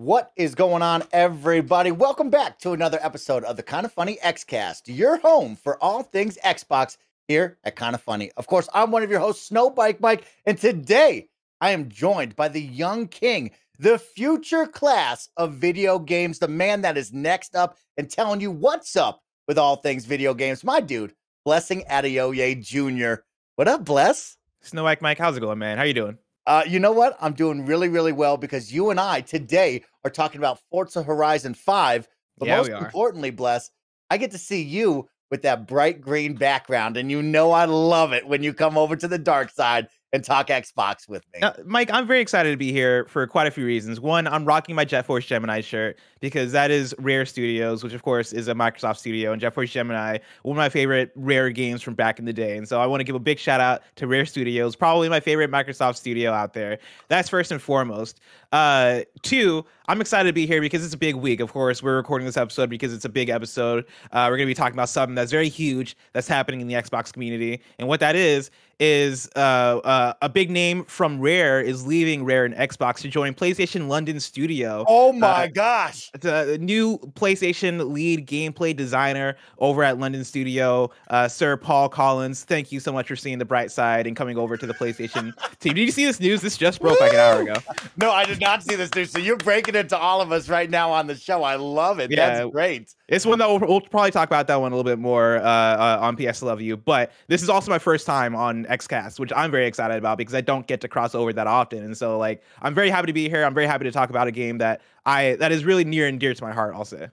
What is going on, everybody? Welcome back to another episode of the Kind of Funny Xcast, your home for all things Xbox here at Kind of Funny. Of course, I'm one of your hosts, Snowbike Mike, and today I am joined by the young king, the future class of video games, the man that is next up and telling you what's up with all things video games, my dude, Blessing Adeoye Jr. What up, Bless? Snowbike Mike, how's it going, man? How you doing? You know what? I'm doing really, really well because you and I today are talking about Forza Horizon 5. But Yeah, most we are. importantly, Bless, I get to see you with that bright green background. And you know I love it when you come over to the dark side and talk Xbox with me. Mike, I'm very excited to be here for quite a few reasons. One, I'm rocking my Jet Force Gemini shirt because that is Rare Studios, which of course is a Microsoft studio, and Jet Force Gemini, one of my favorite Rare games from back in the day. And so I want to give a big shout out to Rare Studios, probably my favorite Microsoft studio out there. That's first and foremost. Two, I'm excited to be here because it's a big week. Of course, we're recording this episode because it's a big episode. We're going to be talking about something that's very huge that's happening in the Xbox community. And what that is a big name from Rare is leaving Rare and Xbox to join PlayStation London Studio. Oh my gosh. The new PlayStation lead gameplay designer over at London Studio, Sir Paul Collins. Thank you so much for seeing the bright side and coming over to the PlayStation team. Did you see this news? This just broke like an hour ago. No, I did not see this news. So you're breaking it to all of us right now on the show. I love it. Yeah. That's great. It's one that we'll probably talk about that one a little bit more on PS Love You. But this is also my first time on Xcast, which I'm very excited about because I don't get to cross over that often. And so, like, I'm very happy to be here. I'm very happy to talk about a game that is really near and dear to my heart, I'll say.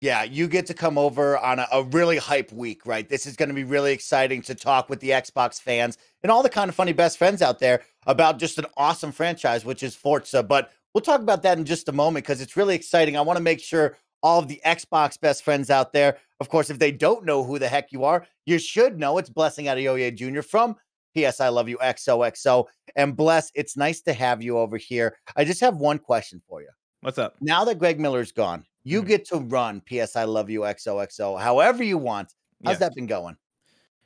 Yeah, you get to come over on a really hype week, right? This is going to be really exciting to talk with the Xbox fans and all the Kind of Funny best friends out there about just an awesome franchise, which is Forza. But we'll talk about that in just a moment because it's really exciting. I want to make sure all of the Xbox best friends out there, of course, if they don't know who the heck you are, you should know. It's Blessing Adeoye Jr. from PS I Love You XOXO. And Bless, it's nice to have you over here. I just have one question for you. What's up? Now that Greg Miller's gone, you get to run PS I Love You XOXO however you want. How's that been going?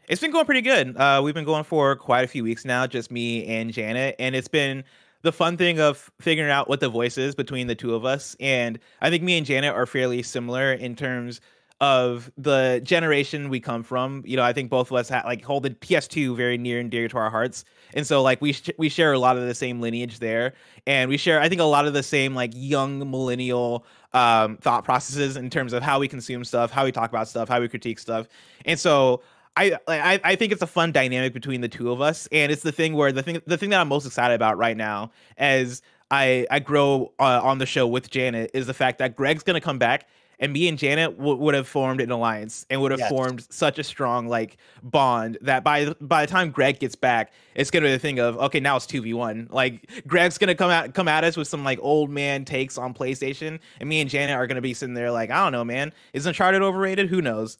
It's been going pretty good. We've been going for quite a few weeks now, just me and Janet. And it's been the fun thing of figuring out what the voice is between the two of us. And I think me and Janet are fairly similar in terms of the generation we come from. You know, I think both of us hold the PS2 very near and dear to our hearts. And so like we share a lot of the same lineage there. And we share, I think, a lot of the same like young millennial thought processes in terms of how we consume stuff, how we talk about stuff, how we critique stuff. And so I think it's a fun dynamic between the two of us, and it's the thing where the thing that I'm most excited about right now as I grow on the show with Janet is the fact that Greg's gonna come back, and me and Janet would have formed an alliance and would have formed such a strong like bond that by the time Greg gets back, it's gonna be the thing of, okay, now it's 2v1. Like Greg's gonna come at us with some like old man takes on PlayStation, and me and Janet are gonna be sitting there like, I don't know, man, is Uncharted overrated? Who knows?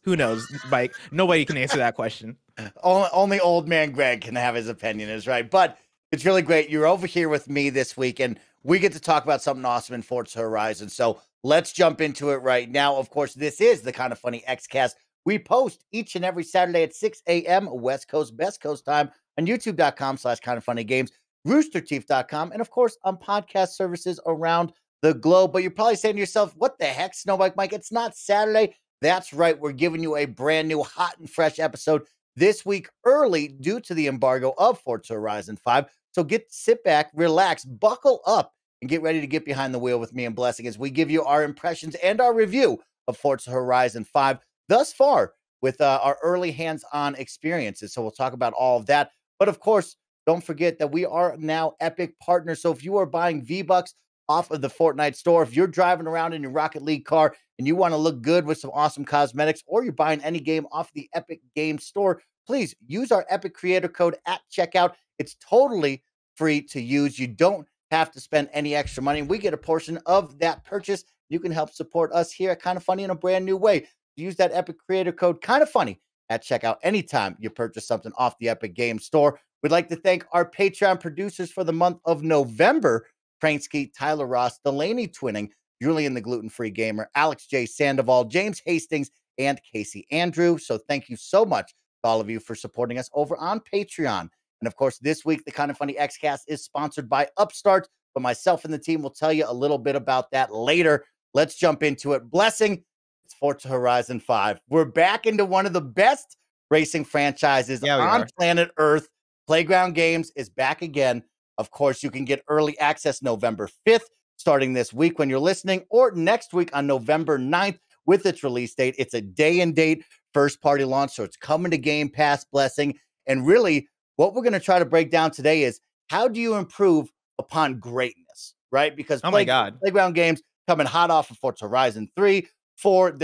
Like nobody can answer that question. Only old man Greg can have his opinion, is right. But it's really great. You're over here with me this week, and we get to talk about something awesome in Forza Horizon. So let's jump into it right now. Of course, this is the Kind of Funny Xcast. We post each and every Saturday at 6 a.m. West Coast, Best Coast time on youtube.com/kindoffunnygames, roosterteeth.com, and of course on podcast services around the globe. But you're probably saying to yourself, what the heck, Snowbike Mike? It's not Saturday. That's right. We're giving you a brand new hot and fresh episode this week early due to the embargo of Forza Horizon 5. So sit back, relax, buckle up, and get ready to get behind the wheel with me and Blessing as we give you our impressions and our review of Forza Horizon 5 thus far with our early hands-on experiences. So we'll talk about all of that. But of course, don't forget that we are now Epic partners. So if you are buying V-Bucks off of the Fortnite store, if you're driving around in your Rocket League car and you want to look good with some awesome cosmetics, or you're buying any game off the Epic Games Store, please use our Epic creator code at checkout. It's totally free to use. You don't have to spend any extra money. We get a portion of that purchase. You can help support us here at Kind of Funny in a brand new way. Use that Epic creator code Kind of Funny at checkout anytime you purchase something off the Epic Games Store. We'd like to thank our Patreon producers for the month of November: Pranksky, Tyler Ross, Delaney Twinning, Julian the Gluten-Free Gamer, Alex J. Sandoval, James Hastings, and Casey Andrew. So thank you so much to all of you for supporting us over on Patreon. And of course, this week, the Kind of Funny Xcast is sponsored by Upstart. but myself and the team will tell you a little bit about that later. Let's jump into it. Blessing, it's Forza Horizon 5. We're back into one of the best racing franchises on planet Earth. Playground Games is back again. Of course, you can get early access November 5th, starting this week when you're listening, or next week on November 9th with its release date. It's a day and date first-party launch, so it's coming to Game Pass, Blessing. And really, what we're going to try to break down today is how do you improve upon greatness, right? Because Playground Games coming hot off of Forza Horizon 3, 4,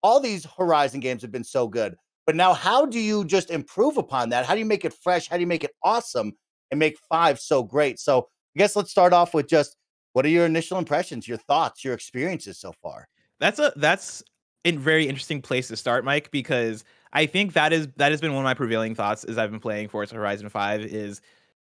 all these Horizon games have been so good. But now how do you just improve upon that? How do you make it fresh? How do you make it awesome and make 5 so great? So I guess let's start off with just what are your initial impressions, your thoughts, your experiences so far? That's a very interesting place to start, Mike, because I think that has been one of my prevailing thoughts as I've been playing Forza Horizon 5 is,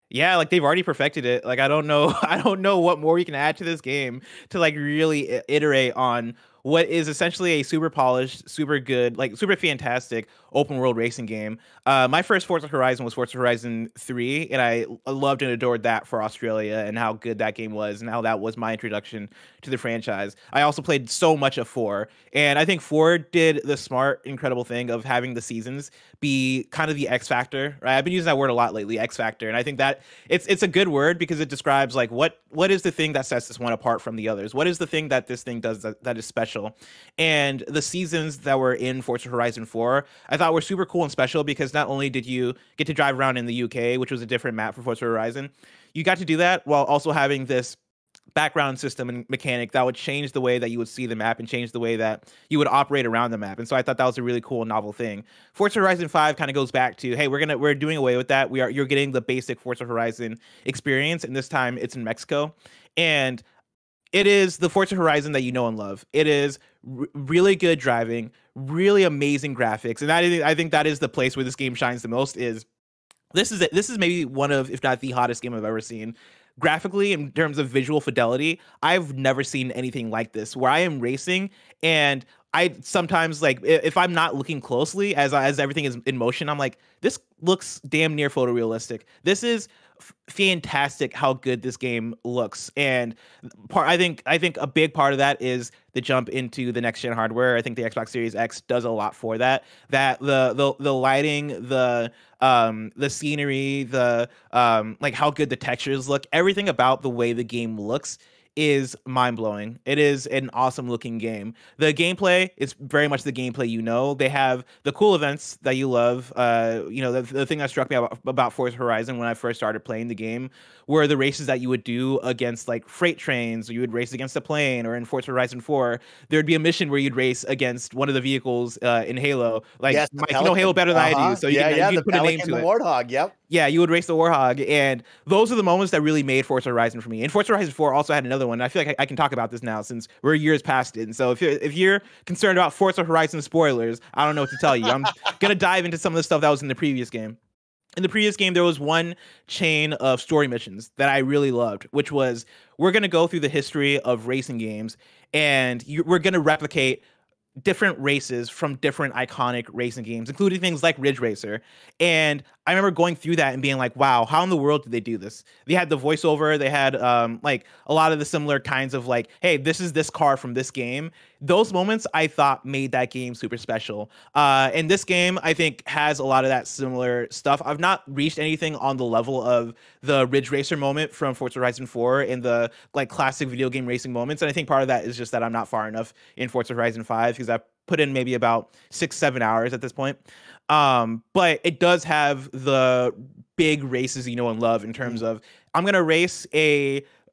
yeah, like they've already perfected it. Like I don't know what more you can add to this game to like really iterate on what is essentially a super polished, super good, like super fantastic open world racing game. My first Forza Horizon was Forza Horizon 3, and I loved and adored that for Australia and how good that game was and how that was my introduction to the franchise. I also played so much of 4, and I think 4 did the smart, incredible thing of having the seasons be kind of the X factor, right? I've been using that word a lot lately, X factor, and I think that it's a good word because it describes like what is the thing that sets this one apart from the others? What is the thing that this thing does that is special? And the seasons that were in Forza Horizon 4, I thought were super cool and special because not only did you get to drive around in the UK, which was a different map for Forza Horizon, you got to do that while also having this background system and mechanic that would change the way that you would see the map and change the way that you would operate around the map. And so I thought that was a really cool, novel thing. Forza Horizon 5 kind of goes back to, hey, we're doing away with that. You're getting the basic Forza Horizon experience, and this time it's in Mexico. And it is the Forza Horizon that you know and love. It is really good driving, really amazing graphics, and I think that is the place where this game shines the most. This is maybe one of, if not the hottest game I've ever seen. Graphically, in terms of visual fidelity, I've never seen anything like this, where I am racing and I sometimes, like, if I'm not looking closely as everything is in motion, I'm like, this looks damn near photorealistic. This is fantastic how good this game looks. And I think a big part of that is the jump into the next gen hardware. I think the Xbox Series X does a lot for that. That the lighting, the scenery, the like how good the textures look, everything about the way the game looks is mind-blowing. It is an awesome looking game. The gameplay is very much the gameplay you know. They have the cool events that you love. The thing that struck me about Forza Horizon when I first started playing the game were the races that you would do against like freight trains, or you would race against a plane, or in Forza Horizon 4, there would be a mission where you'd race against one of the vehicles in Halo. Like, yes, Mike, you know Halo better than I do, so you can put a name to it. The Warthog, yep. Yeah, you would race the Warthog, and those are the moments that really made Forza Horizon for me. And Forza Horizon 4 also had another one. I feel like I can talk about this now since we're years past it. And so if you're concerned about Forza Horizon spoilers, I don't know what to tell you. I'm gonna dive into some of the stuff that was in the previous game. In the previous game, there was one chain of story missions that I really loved, which was, we're going to go through the history of racing games, and we're going to replicate different races from different iconic racing games, including things like Ridge Racer. And I remember going through that and being like, wow, how in the world did they do this? They had the voiceover, they had like a lot of the similar kinds of like, hey, this is this car from this game. Those moments I thought made that game super special. And this game, I think, has a lot of that similar stuff. I've not reached anything on the level of the Ridge Racer moment from Forza Horizon 4 and the like classic video game racing moments. And I think part of that is just that I'm not far enough in Forza Horizon 5 because I've put in maybe about 6-7 hours at this point. But it does have the big races you know and love in terms of, I'm gonna race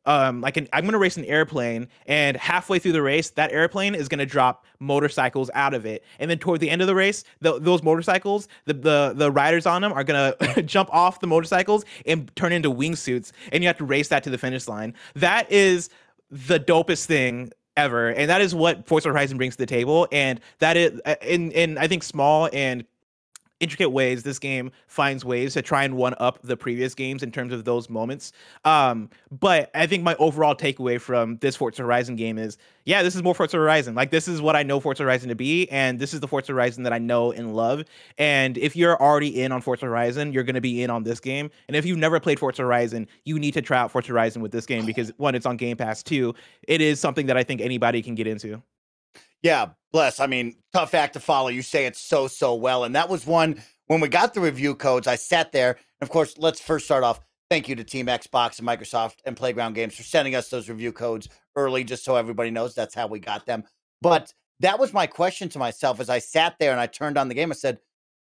I'm gonna race an airplane, and halfway through the race, that airplane is gonna drop motorcycles out of it, and then toward the end of the race, those motorcycles, the riders on them are gonna jump off the motorcycles and turn into wingsuits, and you have to race that to the finish line. That is the dopest thing ever, and that is what Forza Horizon brings to the table, and that is in I think small and intricate ways this game finds ways to try and one up the previous games in terms of those moments. But I think my overall takeaway from this Forza Horizon game is, yeah, this is more Forza Horizon. Like, this is what I know Forza Horizon to be, and this is the Forza Horizon that I know and love. And if you're already in on Forza Horizon, you're going to be in on this game. And if you've never played Forza Horizon, you need to try out Forza Horizon with this game because, one, it's on Game Pass. Two, it is something that I think anybody can get into. Yeah, bless. I mean, tough act to follow. You say it so well. And that was one when we got the review codes. I sat there. And of course, let's first start off. Thank you to Team Xbox and Microsoft and Playground Games for sending us those review codes early, just so everybody knows that's how we got them. But that was my question to myself as I sat there and I turned on the game. I said,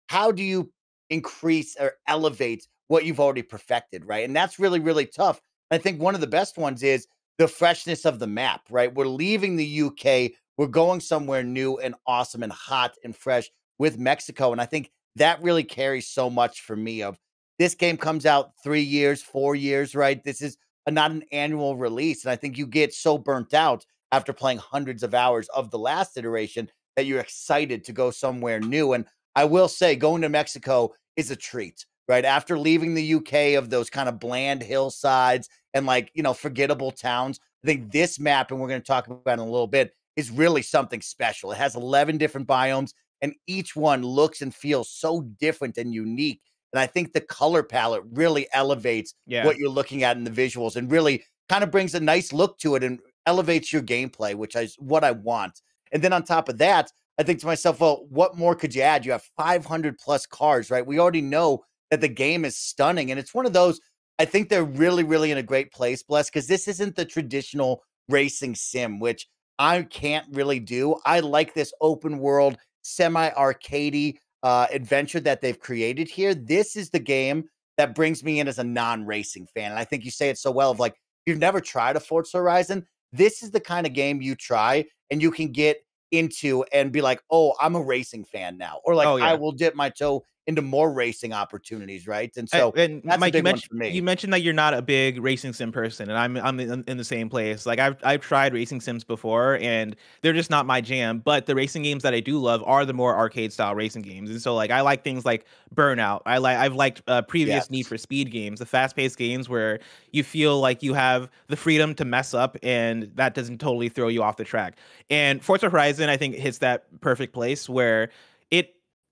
how do you increase or elevate what you've already perfected, right? And that's really, really tough. I think one of the best ones is the freshness of the map, right? We're leaving the UK. We're going somewhere new and awesome and hot and fresh with Mexico. And I think that really carries so much for me of this game comes out 3 years, 4 years, right? This is not an annual release. And I think you get so burnt out after playing hundreds of hours of the last iteration that you're excited to go somewhere new. And I will say going to Mexico is a treat, right? After leaving the UK of those kind of bland hillsides and forgettable towns, I think this map, and we're going to talk about it in a little bit, is really something special. It has 11 different biomes, and each one looks and feels so different and unique. And I think the color palette really elevates what you're looking at in the visuals and really kind of brings a nice look to it and elevates your gameplay, which is what I want. And then on top of that, I think to myself, well, what more could you add? You have 500 plus cars, right? We already know that the game is stunning. And it's one of those, I think they're really, really in a great place, Bless, because this isn't the traditional racing sim, which I can't really do. I like this open world, semi-arcadey adventure that they've created here. This is the game that brings me in as a non-racing fan. And I think you say it so well of like, you've never tried a Forza Horizon. This is the kind of game you try and you can get into and be like, oh, I'm a racing fan now. Or like, I will dip my toe into more racing opportunities, right? And so and that's Mike, a big one for me. you mentioned that you're not a big racing sim person, and I'm in the same place. Like I've tried racing sims before, and they're just not my jam. But the racing games that I do love are the more arcade style racing games, and so like I like things like Burnout. I've liked previous Need for Speed games, the fast paced games where you feel like you have the freedom to mess up, and that doesn't totally throw you off the track. And Forza Horizon, I think, hits that perfect place where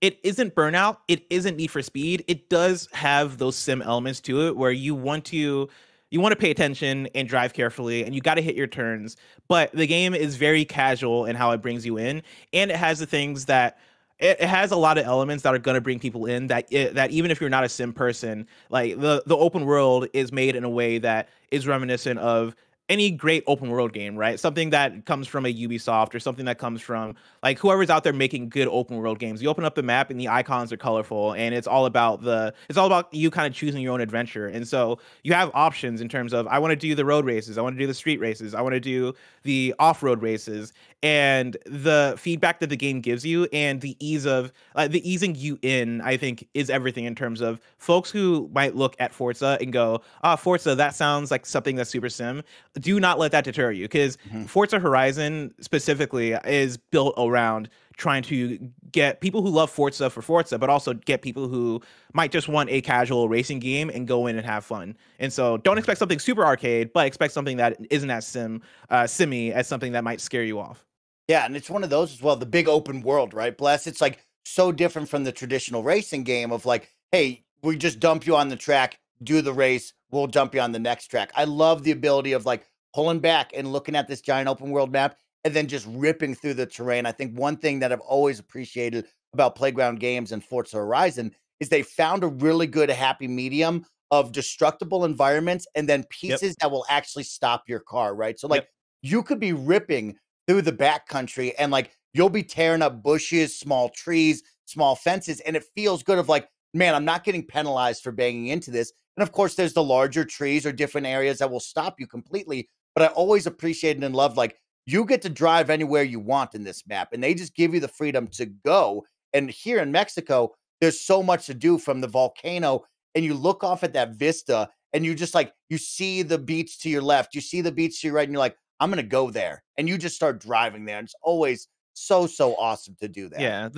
it isn't Burnout. It isn't Need for Speed. It does have those sim elements to it where you want to pay attention and drive carefully, and you got to hit your turns. But the game is very casual in how it brings you in, and it has the things that it has a lot of elements that are going to bring people in. That even if you're not a sim person, like the open world is made in a way that is reminiscent of any great open world game, right? Something that comes from a Ubisoft or something that comes from like whoever's out there making good open world games. You open up the map and the icons are colorful, and it's all about you kind of choosing your own adventure. And so you have options in terms of I want to do the road races, I want to do the street races, I want to do the off-road races, and the feedback that the game gives you and the easing you in, I think, is everything in terms of folks who might look at Forza and go, Forza, that sounds like something that's super sim. Do not let that deter you, because Forza Horizon specifically is built around trying to get people who love Forza for Forza, but also get people who might just want a casual racing game and go in and have fun. And so don't expect something super arcade, but expect something that isn't as simmy as something that might scare you off. Yeah, and it's one of those as well, the big open world, right, Bless? It's like so different from the traditional racing game of like, hey, we just dump you on the track, do the race, we'll dump you on the next track. I love the ability of like pulling back and looking at this giant open world map and then just ripping through the terrain. I think one thing that I've always appreciated about Playground Games and Forza Horizon is they found a really good happy medium of destructible environments and then pieces that will actually stop your car, right? So like you could be ripping through the backcountry and like you'll be tearing up bushes, small trees, small fences, and it feels good of like, man, I'm not getting penalized for banging into this. And of course, there's the larger trees or different areas that will stop you completely. But I always appreciated and loved like you get to drive anywhere you want in this map, and they just give you the freedom to go. And here in Mexico, there's so much to do from the volcano, and you look off at that vista, and you just like you see the beach to your left, you see the beach to your right, and you're like, I'm gonna go there, and you just start driving there. And it's always so awesome to do that. Yeah,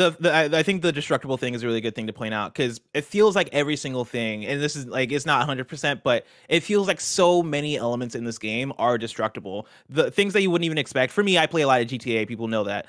I think the destructible thing is a really good thing to point out because it feels like every single thing, and this is like it's not 100%, but it feels like so many elements in this game are destructible. The things that you wouldn't even expect. For me, I play a lot of GTA. People know that.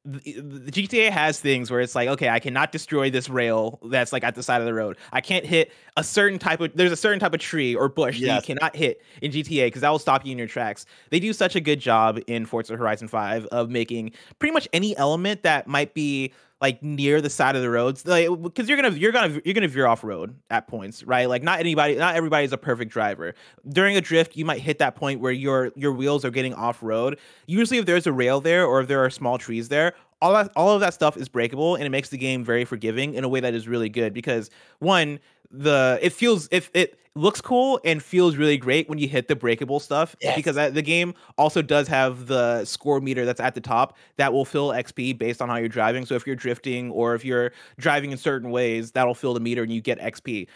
The GTA has things where it's like, okay, I cannot destroy this rail that's like at the side of the road. I can't hit a certain type of there's a certain type of tree or bush that you cannot hit in GTA because that will stop you in your tracks. They do such a good job in Forza Horizon 5 of making pretty much any element that might be like near the side of the roads, like because you're gonna veer off road at points, right? Like not everybody is a perfect driver. During a drift, you might hit that point where your wheels are getting off road. Usually, if there's a rail there or if there are small trees there, all of that stuff is breakable, and it makes the game very forgiving in a way that is really good because one, it looks cool and feels really great when you hit the breakable stuff because the game also does have the score meter that's at the top that will fill XP based on how you're driving. So if you're drifting or if you're driving in certain ways, that'll fill the meter and you get XP.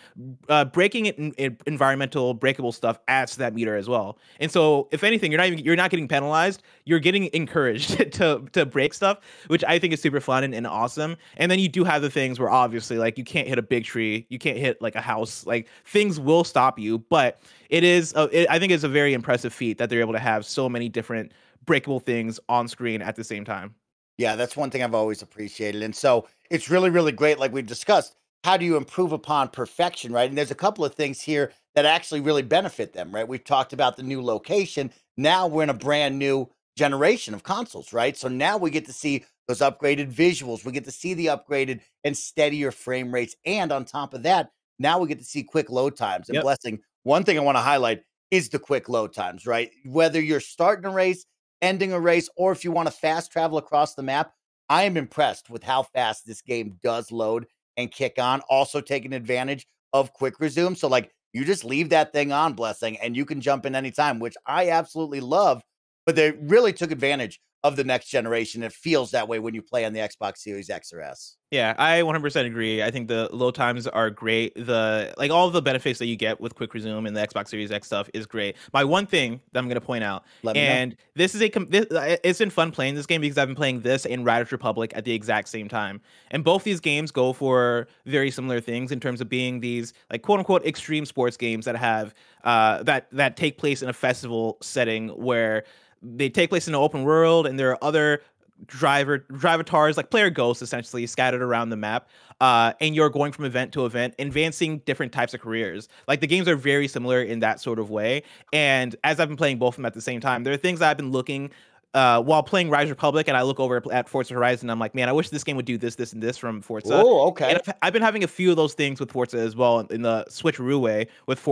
Breaking it in environmental breakable stuff adds to that meter as well. And so if anything, you're not getting penalized, you're getting encouraged to break stuff, which I think is super fun and awesome. And then you do have the things where obviously like you can't hit a big tree, you can't hit like a house, like things will stop you, but I think it's a very impressive feat that they're able to have so many different breakable things on screen at the same time. Yeah, that's one thing I've always appreciated. And so it's really, really great. Like we've discussed, how do you improve upon perfection, right? And there's a couple of things here that actually really benefit them, right? We've talked about the new location. Now we're in a brand new generation of consoles, right? So now we get to see those upgraded visuals. We get to see the upgraded and steadier frame rates. And on top of that, now we get to see quick load times. And Blessing, one thing I want to highlight is the quick load times, right? Whether you're starting a race, ending a race, or if you want to fast travel across the map, I am impressed with how fast this game does load and kick on. Also taking advantage of quick resume. So like you just leave that thing on, Blessing, and you can jump in anytime, which I absolutely love. But they really took advantage of the next generation. It feels that way when you play on the Xbox Series X or S. Yeah, I 100% agree. I think the load times are great. All of the benefits that you get with quick resume and the Xbox Series X stuff is great. My one thing that I'm going to point out, and this is it's been fun playing this game because I've been playing this and Riders Republic at the exact same time, and both these games go for very similar things in terms of being these like quote unquote extreme sports games that have that take place in a festival setting where they take place in an open world and there are other drivatars, like player ghosts, essentially scattered around the map, and you're going from event to event, advancing different types of careers. Like the games are very similar in that sort of way. And as I've been playing both of them at the same time, there are things that I've been looking while playing Rise Republic, and I look over at Forza Horizon, and I'm like, man, I wish this game would do this, this, and this from Forza. Oh, okay. And I've been having a few of those things with Forza as well in the switcheroo way with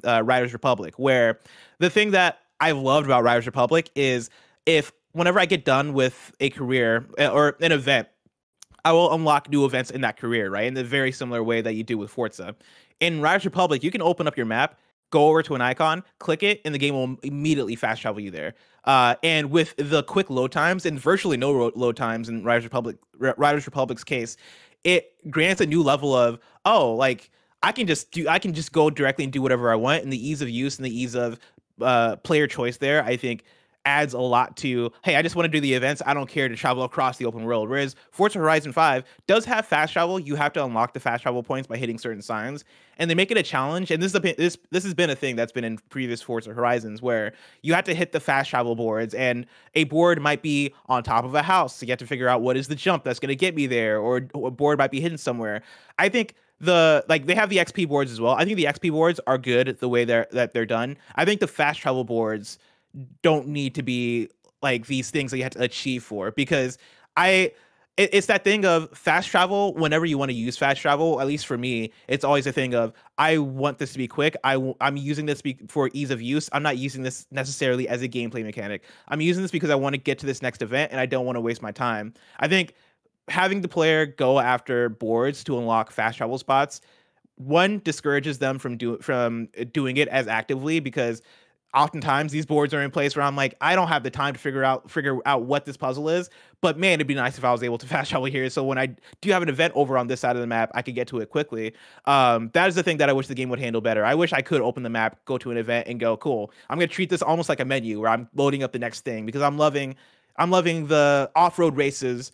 Riders Republic, where the thing that I've loved about Riders Republic is whenever I get done with a career or an event, I will unlock new events in that career, right? In the very similar way that you do with Forza. In Riders Republic, you can open up your map, go over to an icon, click it, and the game will immediately fast travel you there. And with the quick load times and virtually no load times in Riders Republic's case, it grants a new level of, like I can just go directly and do whatever I want, and the ease of use and the ease of player choice there, I think adds a lot to, hey, I just want to do the events. I don't care to travel across the open world. Whereas Forza Horizon 5 does have fast travel. You have to unlock the fast travel points by hitting certain signs, and they make it a challenge. And this has been a thing that's been in previous Forza Horizons where you have to hit the fast travel boards, and a board might be on top of a house. So you have to figure out what is the jump that's going to get me there, or a board might be hidden somewhere. I think they have the XP boards as well. I think the XP boards are good the way they're done. I think the fast travel boards don't need to be like these things that you have to achieve for, because it's that thing of fast travel. Whenever you want to use fast travel, at least for me, it's always a thing of, I want this to be quick. I'm using this for ease of use. I'm not using this necessarily as a gameplay mechanic. I'm using this because I want to get to this next event and I don't want to waste my time. I think having the player go after boards to unlock fast travel spots, one, discourages them from doing it as actively, because oftentimes these boards are in place where I'm like, I don't have the time to figure out what this puzzle is, but man, it'd be nice if I was able to fast travel here. So when I do have an event over on this side of the map, I could get to it quickly. That is the thing that I wish the game would handle better. I wish I could open the map, go to an event, and go, cool, I'm going to treat this almost like a menu where I'm loading up the next thing, because I'm loving I'm loving the off-road races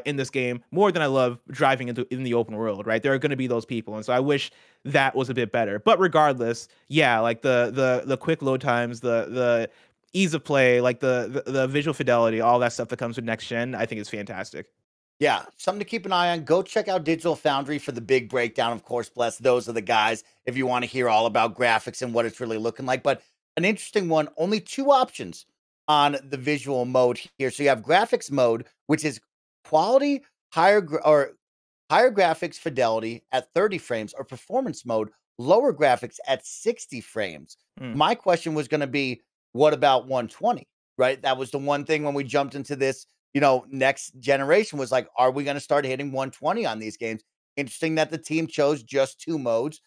in this game more than I love driving in the open world, right? There are going to be those people, and so I wish that was a bit better. But regardless, yeah, like the quick load times, the ease of play, like the visual fidelity, all that stuff that comes with next gen, I think is fantastic. Yeah, something to keep an eye on. Go check out Digital Foundry for the big breakdown. Of course, bless those are the guys if you want to hear all about graphics and what it's really looking like. But an interesting one, only two options on the visual mode here. So you have graphics mode, which is quality, or higher graphics fidelity at 30 frames, or performance mode, lower graphics at 60 frames. Mm. My question was going to be, what about 120? Right? That was the one thing when we jumped into this, next generation was like, are we going to start hitting 120 on these games? Interesting that the team chose just two modes.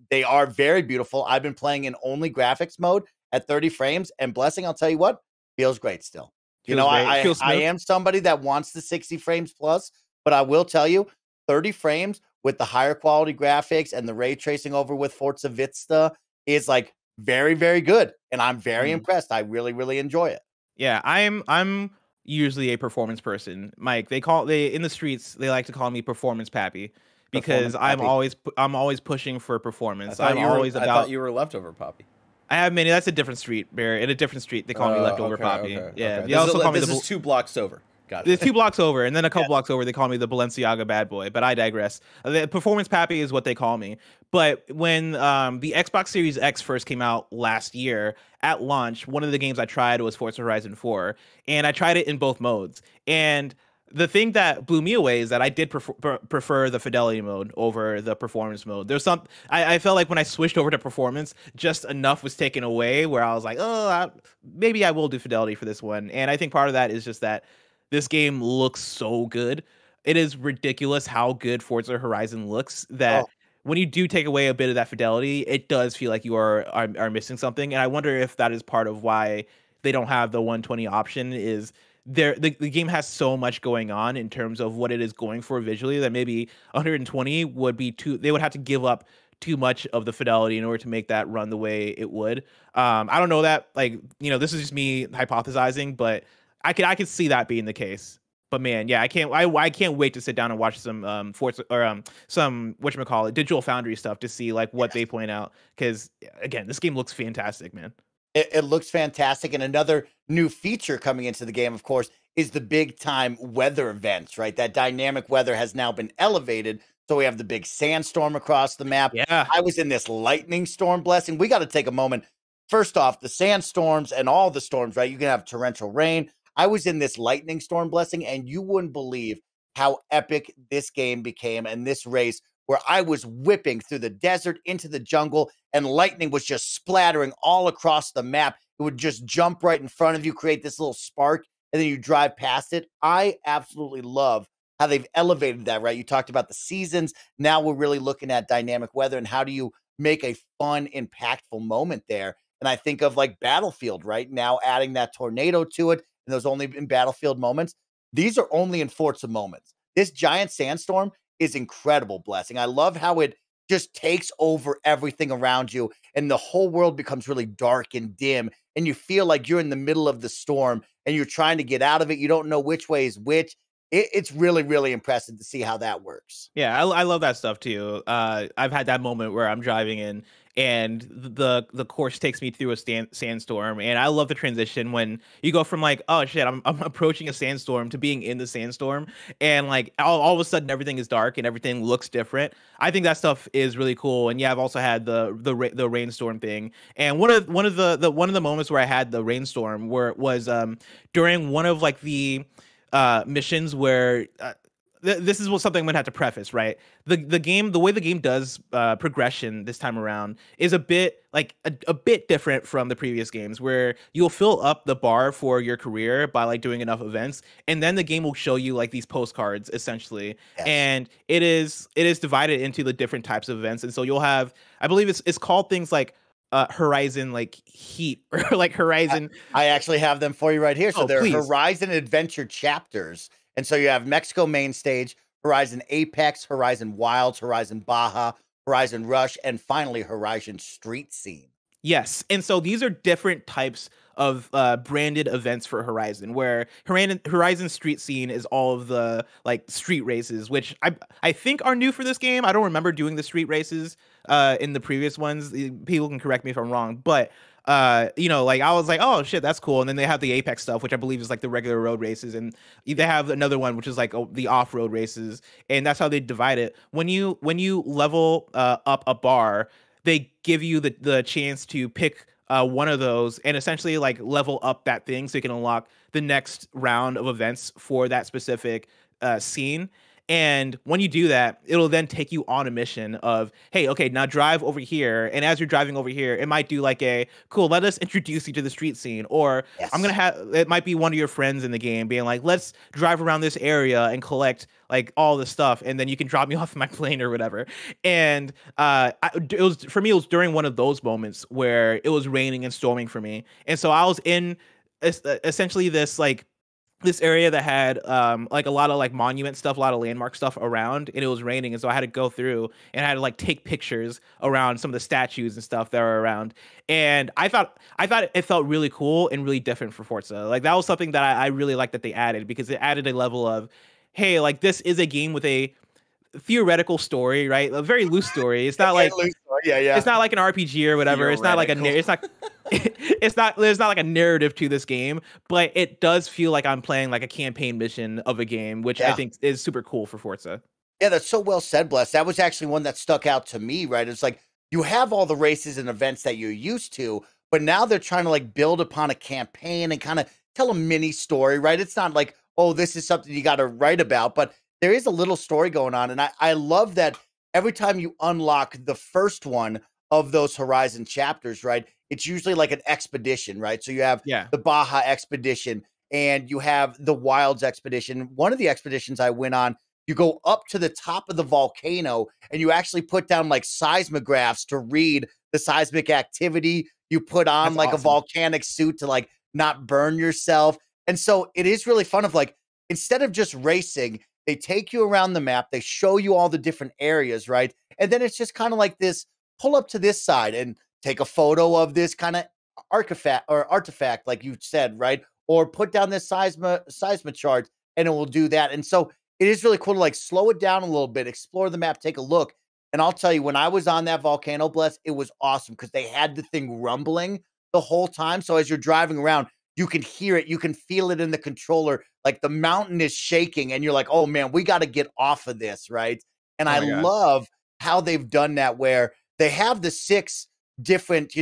They are very beautiful. I've been playing in only graphics mode at 30 frames, and Blessing, I'll tell you what, feels great still. Feels great. I Feels smooth. am somebody that wants the 60 frames plus, but I will tell you, 30 frames with the higher quality graphics and the ray tracing over with Forza Vista is like very, very good. And I'm very impressed. I really, really enjoy it. Yeah, I'm usually a performance person, Mike. They in the streets they like to call me performance pappy because I'm always pushing for performance. I thought you were leftover poppy. I have many. That's a different street, Bear. In a different street, they call me leftover poppy. Yeah, okay. They also call me this is 2 blocks over. Got it. There's 2 blocks over, and then a couple blocks over, they call me the Balenciaga bad boy. But I digress. The performance pappy is what they call me. But when the Xbox Series X first came out last year at launch, one of the games I tried was Forza Horizon 4, and I tried it in both modes. And the thing that blew me away is that I did prefer the fidelity mode over the performance mode. I felt like when I switched over to performance, just enough was taken away where I was like, maybe I will do fidelity for this one. And I think part of that is just that this game looks so good. It is ridiculous how good Forza Horizon looks that when you do take away a bit of that fidelity, it does feel like you are missing something. And I wonder if that is part of why they don't have the 120 option is the game has so much going on in terms of what it is going for visually that maybe 120 would be they would have to give up too much of the fidelity in order to make that run the way it would. I don't know that, this is just me hypothesizing, but I could see that being the case. But man, yeah, I can't wait to sit down and watch some Forza or some whatchamacallit Digital Foundry stuff to see like what they point out, because again, this game looks fantastic, man. It looks fantastic. And another new feature coming into the game, of course, is the big time weather events, right? That dynamic weather has now been elevated. So we have the big sandstorm across the map. Yeah. I was in this lightning storm, Blessing. We got to take a moment. First off, the sandstorms and all the storms, right? You can have torrential rain. I was in this lightning storm, Blessing, and you wouldn't believe how epic this game became and this race, where I was whipping through the desert into the jungle and lightning was just splattering all across the map. It would just jump right in front of you, create this little spark, and then you drive past it. I absolutely love how they've elevated that, right? You talked about the seasons. Now we're really looking at dynamic weather and how do you make a fun, impactful moment there. And I think of like Battlefield, right? Now adding that tornado to it, and those only in Battlefield moments. These are only in Forza moments. This giant sandstorm is incredible, Blessing. I love how it just takes over everything around you and the whole world becomes really dark and dim and you feel like you're in the middle of the storm and you're trying to get out of it. You don't know which way is which. It's really, really impressive to see how that works. Yeah, I love that stuff too. I've had that moment where I'm driving in and the course takes me through a sandstorm, and I love the transition when you go from like, oh shit, I'm approaching a sandstorm to being in the sandstorm, and like all of a sudden everything is dark and everything looks different. I think that stuff is really cool. And yeah, I've also had the rainstorm thing, and one of the moments where I had the rainstorm was during one of like the missions where this is something I'm gonna have to preface, right? The way the game does progression this time around is a bit like a bit different from the previous games, where you'll fill up the bar for your career by like doing enough events, and then the game will show you like these postcards essentially. Yes. And it is divided into the different types of events, and so you'll have, I believe it's called things like Horizon like Heat or like Horizon. I actually have them for you right here. So they're please. Horizon Adventure chapters. And so you have Mexico main stage, Horizon Apex, Horizon Wilds, Horizon Baja, Horizon Rush, and finally Horizon Street Scene. Yes, and so these are different types of branded events for Horizon, where Horizon Street Scene is all of the like street races, which I think are new for this game. I don't remember doing the street races in the previous ones. People can correct me if I'm wrong, but like I was like, oh shit, that's cool. And then they have the Apex stuff, which I believe is like the regular road races, and they have another one which is like the off road races, and that's how they divide it. When you level up a bar, they give you the chance to pick one of those and essentially like level up that thing so you can unlock the next round of events for that specific scene. And when you do that, it'll then take you on a mission of, hey, okay, now drive over here. And as you're driving over here, it might do like a cool, let us introduce you to the street scene. Or I'm gonna Yes. have it might be one of your friends in the game being like, let's drive around this area and collect like all this stuff, and then you can drop me off my plane or whatever. And it was for me, it was during one of those moments where it was raining and storming for me, and so I was in essentially this area that had like a lot of like monument stuff, a lot of landmark stuff around, and it was raining, and so I had to go through and I had to like take pictures around some of the statues and stuff that were around. And I thought it felt really cool and really different for Forza. Like that was something that I really liked that they added, because it added a level of, hey, like this is a game with a theoretical story, right? A very loose story. It's not like Yeah, yeah. it's not like an RPG or whatever. It's not like it's not it's not there's not like a narrative to this game, but it does feel like I'm playing like a campaign mission of a game, which I Yeah. think is super cool for Forza. Yeah, that's so well said, Bless. That was actually one that stuck out to me, right? It's like you have all the races and events that you're used to, but now they're trying to like build upon a campaign and kind of tell a mini story, right? It's not like, oh, this is something you got to write about, but there is a little story going on. And I love that every time you unlock the first one of those Horizon chapters, right? It's usually like an expedition, right? So you have Yeah. the Baja expedition and you have the Wilds expedition. One of the expeditions I went on, you go up to the top of the volcano and you actually put down like seismographs to read the seismic activity. You put on That's like a awesome. volcanic suit to like not burn yourself. And so it is really fun of like, instead of just racing, they take you around the map, they show you all the different areas, right? And then it's just kind of like this, pull up to this side and take a photo of this kind of artifact, like you said, right? Or put down this seisma chart and it will do that. And so it is really cool to like slow it down a little bit, explore the map, take a look. And I'll tell you, when I was on that volcano, Bless, it was awesome because they had the thing rumbling the whole time. So as you're driving around, you can hear it, you can feel it in the controller. Like the mountain is shaking, and you're like, oh man, we got to get off of this, right? And Oh I my god. love how they've done that, where they have the 6 different,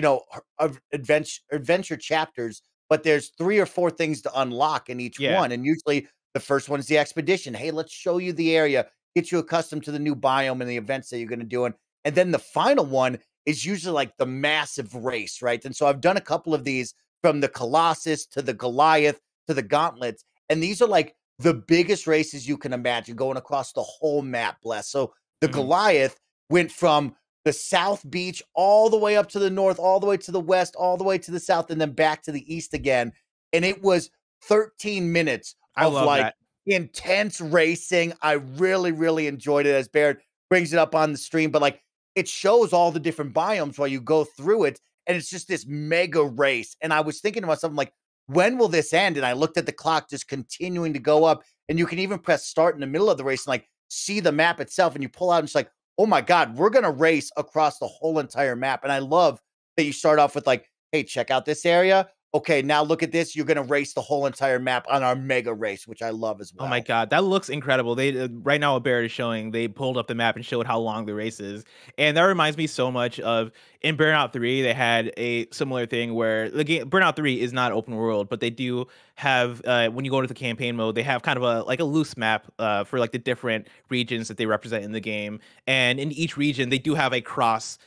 of adventure chapters, but there's 3 or 4 things to unlock in each Yeah. one. And usually the first one is the expedition. Hey, let's show you the area, get you accustomed to the new biome and the events that you're going to do. And then the final one is usually like the massive race, right? And so I've done a couple of these, from the Colossus to the Goliath to the Gauntlets. And these are like the biggest races you can imagine, going across the whole map, Bless. So the Mhm. Goliath went from the South Beach all the way up to the north, all the way to the west, all the way to the south, and then back to the east again. And it was 13 minutes I of love like that. intense racing. I really, really enjoyed it, as Barrett brings it up on the stream. But like, it shows all the different biomes while you go through it. And it's just this mega race. And I was thinking to myself, I'm like, when will this end? And I looked at the clock just continuing to go up. And you can even press start in the middle of the race and like see the map itself. And you pull out and it's like, oh my God, we're going to race across the whole entire map. And I love that you start off with like, hey, check out this area. Okay, now look at this. You're going to race the whole entire map on our mega race, which I love as Oh my well. god, that looks incredible. They right now what Barrett is showing, they pulled up the map and showed how long the race is. And that reminds me so much of in Burnout 3, they had a similar thing where the game Burnout 3 is not open world, but they do have when you go into the campaign mode, they have kind of a loose map for like the different regions that they represent in the game. And in each region, they do have a cross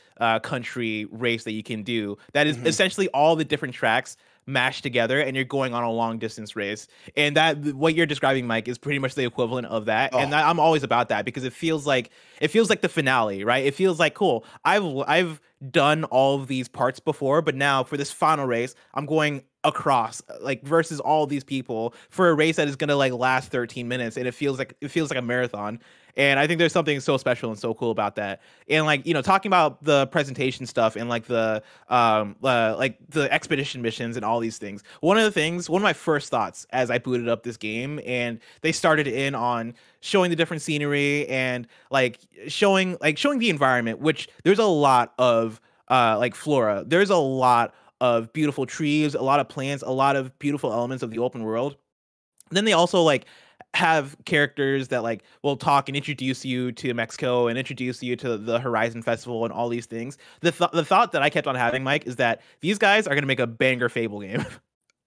country race that you can do. That is Mhm. essentially all the different tracks mashed together, and you're going on a long distance race. And that what you're describing, Mike, is pretty much the equivalent of that. Oh, And I'm always about that because it feels like the finale, right? It feels like cool. I've done all of these parts before, but now for this final race, I'm going across like versus all these people for a race that is going to like last 13 minutes, and it feels like a marathon. And I think there's something so special and so cool about that. And like, talking about the presentation stuff and like the expedition missions and all these things. One of my first thoughts as I booted up this game and they started in on showing the different scenery and like showing the environment, which there's a lot of like flora. There's a lot of beautiful trees, a lot of plants, a lot of beautiful elements of the open world. Then they also like have characters that like will talk and introduce you to Mexico and introduce you to the Horizon Festival and all these things. The thought that I kept on having, Mike, is that these guys are going to make a banger Fable game.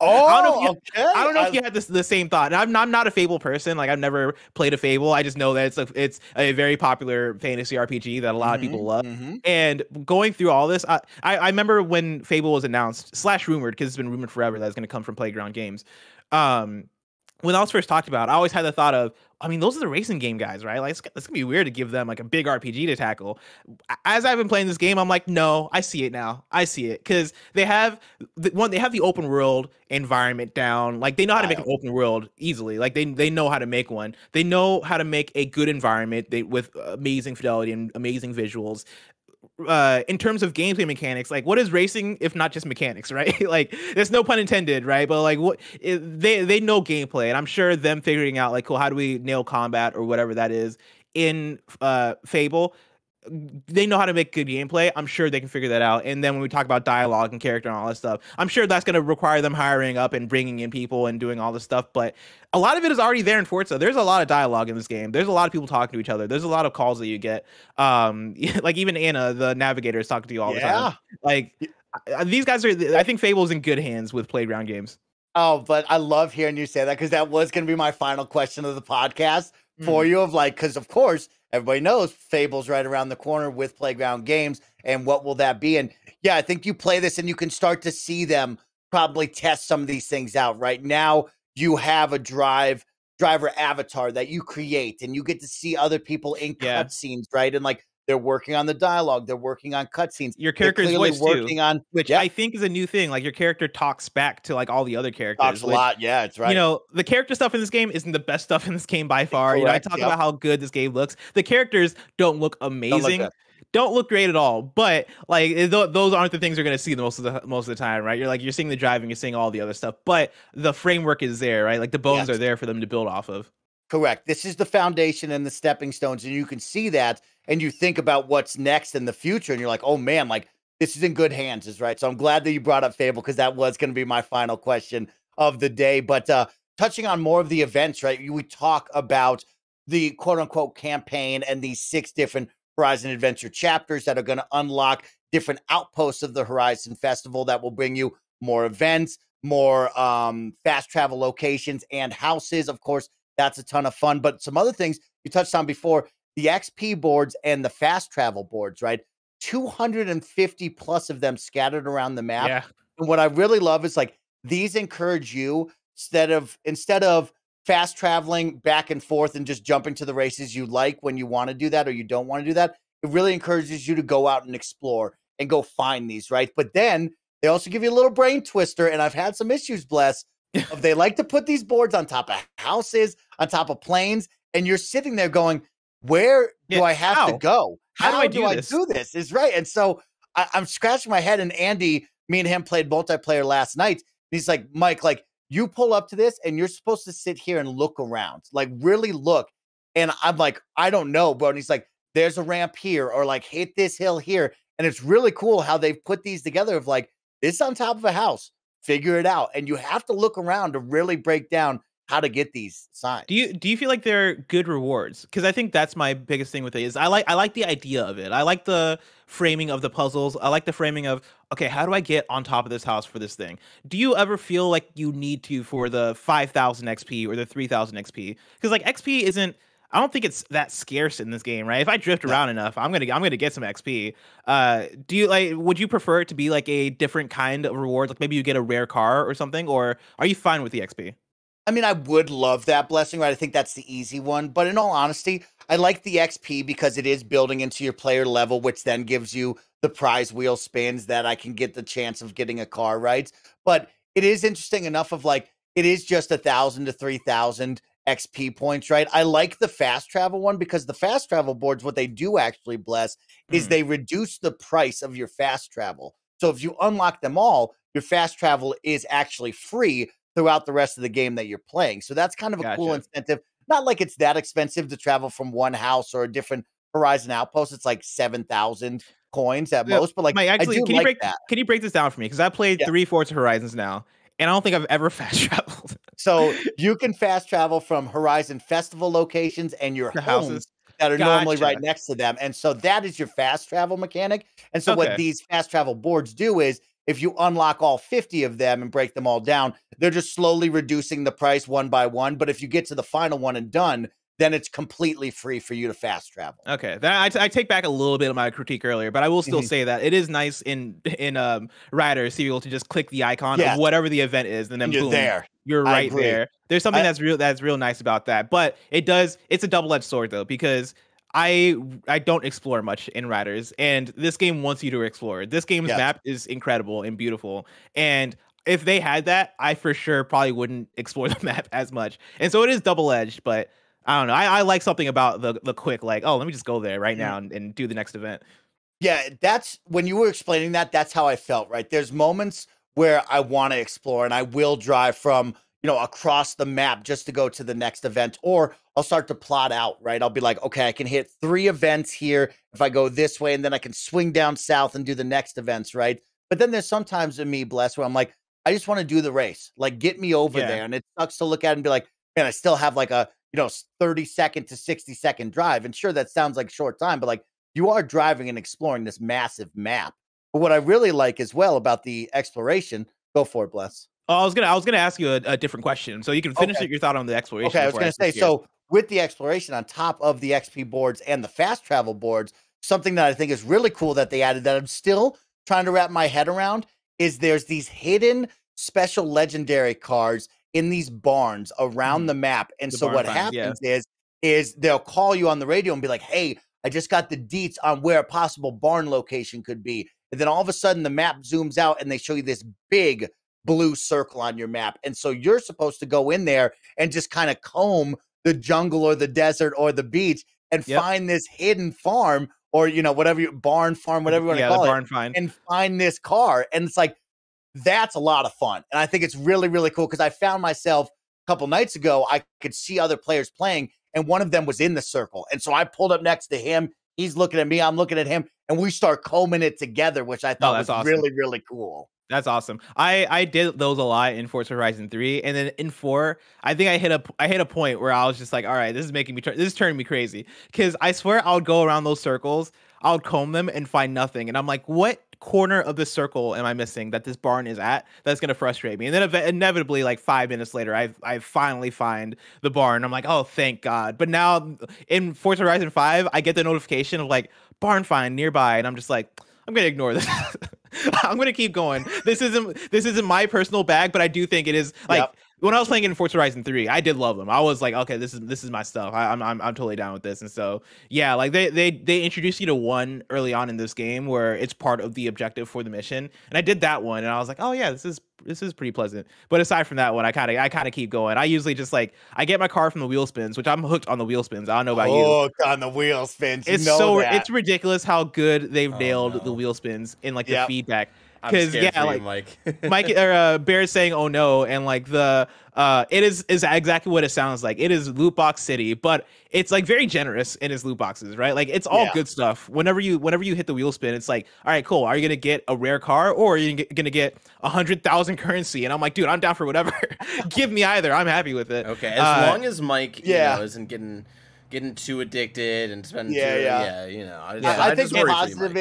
Oh, I don't know if you had the same thought. And I'm not a Fable person. Like I've never played a Fable. I just know that it's a very popular fantasy RPG that a lot of people love. And going through all this, I remember when Fable was announced / rumored, because it's been rumored forever that it's going to come from Playground Games. When I was first talked about, I always had the thought of, I mean, those are the racing game guys, right? Like, it's gonna be weird to give them like a big RPG to tackle. As I've been playing this game, I'm like, no, I see it now. I see it because they have the open world environment down. Like, they know how to make an open world easily. Like, they know how to make one. They know how to make a good environment with amazing fidelity and amazing visuals. In terms of gameplay mechanics, like what is racing if not just mechanics, right? Like there's no pun intended, right? But like they know gameplay, and I'm sure them figuring out like, cool, how do we nail combat or whatever that is in Fable, they know how to make good gameplay. I'm sure they can figure that out. And then when we talk about dialogue and character and all that stuff, I'm sure that's going to require them hiring up and bringing in people and doing all this stuff. But a lot of it is already there in Forza. There's a lot of dialogue in this game. There's a lot of people talking to each other. There's a lot of calls that you get. Like even Anna, the navigator, is talking to you all the time. Like these guys are, I think Fable's in good hands with Playground Games. Oh, but I love hearing you say that, because that was going to be my final question of the podcast for you, of like, because of course everybody knows Fable's right around the corner with Playground Games, and what will that be? And yeah, I think you play this and you can start to see them probably test some of these things out. Right now, you have a driver avatar that you create, and you get to see other people in cutscenes, right? And like, they're working on the dialogue. They're working on cutscenes. Your character's voice working too, on, which I think is a new thing. Like your character talks back to like all the other characters. Talks a lot. Yeah, it's right. The character stuff in this game isn't the best stuff in this game by far. Correct, I talk about how good this game looks. The characters don't look amazing. Don't look great at all. But like those aren't the things you're going to see most of the time, right? You're seeing the driving, you're seeing all the other stuff. But the framework is there, right? Like the bones are there for them to build off of. Correct. This is the foundation and the stepping stones, and you can see that, and you think about what's next in the future, and you're like, oh man, like this is in good hands, is right. So I'm glad that you brought up Fable, because that was going to be my final question of the day. But touching on more of the events, right? We talk about the quote unquote campaign and these 6 different Horizon Adventure chapters that are going to unlock different outposts of the Horizon Festival that will bring you more events, more fast travel locations and houses. Of course, that's a ton of fun. But some other things you touched on before, the XP boards and the fast travel boards, right? 250 plus of them scattered around the map. Yeah. And what I really love is like, these encourage you, instead of fast traveling back and forth and just jumping to the races you like when you want to do that or you don't want to do that, it really encourages you to go out and explore and go find these, right? But then they also give you a little brain twister, and I've had some issues, bless, of they like to put these boards on top of houses, on top of planes, and you're sitting there going, where do I have to go? How do I do this? Is right. And so I'm scratching my head, and Andy, me and him played multiplayer last night. He's like, Mike, like, you pull up to this and you're supposed to sit here and look around, like really look. And I'm like, I don't know, bro. And he's like, there's a ramp here, or like hit this hill here. And it's really cool how they've put these together of like, this on top of a house, figure it out. And you have to look around to really break down how to get these signs. Do you feel like they're good rewards? Because I think that's my biggest thing with it is I like the idea of it. I like the framing of the puzzles. I like the framing of, okay, how do I get on top of this house for this thing? Do you ever feel like you need to for the 5,000 XP or the 3,000 XP? Because like XP isn't, I don't think it's that scarce in this game, right? If I drift around enough, I'm gonna get some XP. Do you like? Would you prefer it to be like a different kind of reward? Like maybe you get a rare car or something, or are you fine with the XP? I mean, I would love that blessing, right? I think that's the easy one. But in all honesty, I like the XP because it is building into your player level, which then gives you the prize wheel spins that I can get the chance of getting a car, right? But it is interesting enough of like, it is just 1,000 to 3,000 XP points, right? I like the fast travel one because the fast travel boards, what they do actually bless is they reduce the price of your fast travel. So if you unlock them all, your fast travel is actually free throughout the rest of the game that you're playing. So that's kind of a cool incentive. Not like it's that expensive to travel from one house or a different Horizon outpost. It's like 7,000 coins at most, but like, Mike, actually, I do can like you break that. can you break this down for me? Because I played 3 Forza Horizons now, and I don't think I've ever fast traveled. So you can fast travel from Horizon Festival locations and your homes that are normally right next to them. And so that is your fast travel mechanic. And so what these fast travel boards do is if you unlock all 50 of them and break them all down, they're just slowly reducing the price one by one. But if you get to the final one and done, then it's completely free for you to fast travel. Okay, that I take back a little bit of my critique earlier, but I will still say that it is nice in Riders to be able to just click the icon of whatever the event is, and then you're boom, there. You're right there. There's something that's real nice about that, but it's a double-edged sword though, because I don't explore much in Riders, and this game wants you to explore. This game's map is incredible and beautiful, and if they had that, I for sure probably wouldn't explore the map as much. And so it is double-edged, but I don't know. I like something about the quick, like, oh, let me just go there right now and do the next event. Yeah, that's when you were explaining that, that's how I felt, right? There's moments where I want to explore and I will drive from, across the map just to go to the next event, or I'll start to plot out, right? I'll be like, okay, I can hit 3 events here if I go this way, and then I can swing down south and do the next events, right? But then there's sometimes in me, Bless, where I'm like, I just want to do the race. Like, get me over there. And it sucks to look at it and be like, man, I still have like a 30-second to 60-second drive. And sure, that sounds like short time, but like you are driving and exploring this massive map. But what I really like as well about the exploration, go for it, Bless. Oh, I was gonna ask you a different question, so you can finish your thought on the exploration. Okay, I was gonna say, so with the exploration on top of the XP boards and the fast travel boards, something that I think is really cool that they added that I'm still trying to wrap my head around is there's these hidden special legendary cards in these barns around the map. And so what happens is they'll call you on the radio and be like, hey, I just got the deets on where a possible barn location could be. And then all of a sudden the map zooms out and they show you this big blue circle on your map. And so you're supposed to go in there and just kind of comb the jungle or the desert or the beach and find this hidden farm or, whatever barn farm, whatever you want to call it, and find this car. And it's like, that's a lot of fun. And I think it's really, really cool because I found myself a couple nights ago, I could see other players playing and one of them was in the circle. And so I pulled up next to him. He's looking at me. I'm looking at him and we start combing it together, which I thought was awesome. Really, really cool. That's awesome. I did those a lot in Forza Horizon 3, and then in 4, I think I hit a point where I was just like, all right, this is turning me crazy. Because I swear I would go around those circles, I would comb them and find nothing, and I'm like, what corner of the circle am I missing that this barn is at? That's gonna frustrate me. And then inevitably, like 5 minutes later, I finally find the barn. I'm like, oh, thank God. But now in Forza Horizon 5, I get the notification of like barn find nearby, and I'm just like, I'm gonna ignore this. I'm gonna keep going. This isn't my personal bag, but I do think it is. Like when I was playing in Forza Horizon 3, I did love them. I was like, okay, this is my stuff. I'm totally down with this. And so yeah, like they introduced you to one early on in this game where it's part of the objective for the mission, and I did that one, and I was like, oh yeah, this is pretty pleasant. But aside from that one, I kind of keep going. I usually just like I get my car from the wheel spins, which I'm hooked on the wheel spins. I don't know about you. Hooked on the wheel spins. It's ridiculous how good they've nailed the wheel spins in like the feedback. Because like Mike or Bear is saying, "Oh no," and like it is exactly what it sounds like. It is loot box city, but it's like very generous in its loot boxes, right? Like it's all good stuff. Whenever you hit the wheel spin, it's like, all right, cool. Are you gonna get a rare car or are you gonna get 100,000 currency? And I'm like, dude, I'm down for whatever. Give me either. I'm happy with it. Okay, as long as Mike, isn't getting too addicted and spending. I think the positive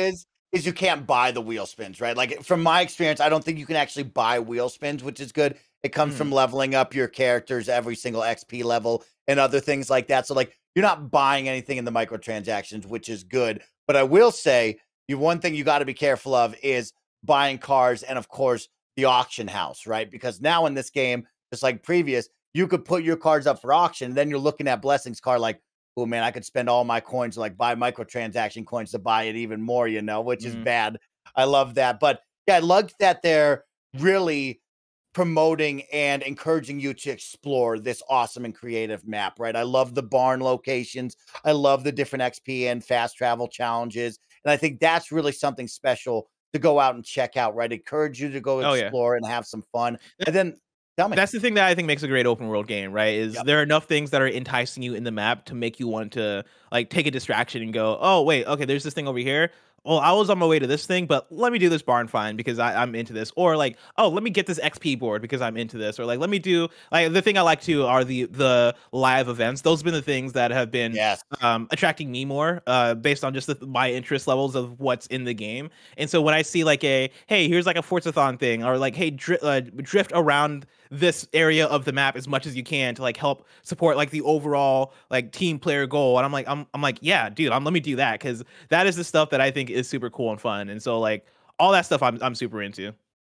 is you can't buy the wheel spins, right? Like from my experience, I don't think you can actually buy wheel spins, which is good. It comes from leveling up your characters every single XP level and other things like that. So like you're not buying anything in the microtransactions, which is good. But I will say one thing you got to be careful of is buying cars and of course the auction house, right? Because now in this game, just like previous, you could put your cars up for auction. And then you're looking at Blessing's car like, oh man, I could spend all my coins, like buy microtransaction coins to buy it even more, which is bad. I love that. But yeah, I love that they're really promoting and encouraging you to explore this awesome and creative map, right? I love the barn locations. I love the different XP and fast travel challenges. And I think that's really something special to go out and check out, right? Encourage you to go Oh yeah. explore and have some fun. And then tell me. That's the thing that I think makes a great open world game, right? Is Yep. there are enough things that are enticing you in the map to make you want to like take a distraction and go, oh wait, okay, there's this thing over here. Well, I was on my way to this thing, but let me do this barn find because I'm into this. Or like, oh, let me get this XP board because I'm into this. Or like, let me do like the thing I like to are the live events. Those have been the things that have been Yes. attracting me more based on just my interest levels of what's in the game. And so when I see like hey, here's like a Forzathon thing, or like, hey, drift around this area of the map as much as you can to like help support like the overall like team player goal, and I'm like, yeah, dude, let me do that because that is the stuff that I think is super cool and fun. And so like all that stuff I'm super into.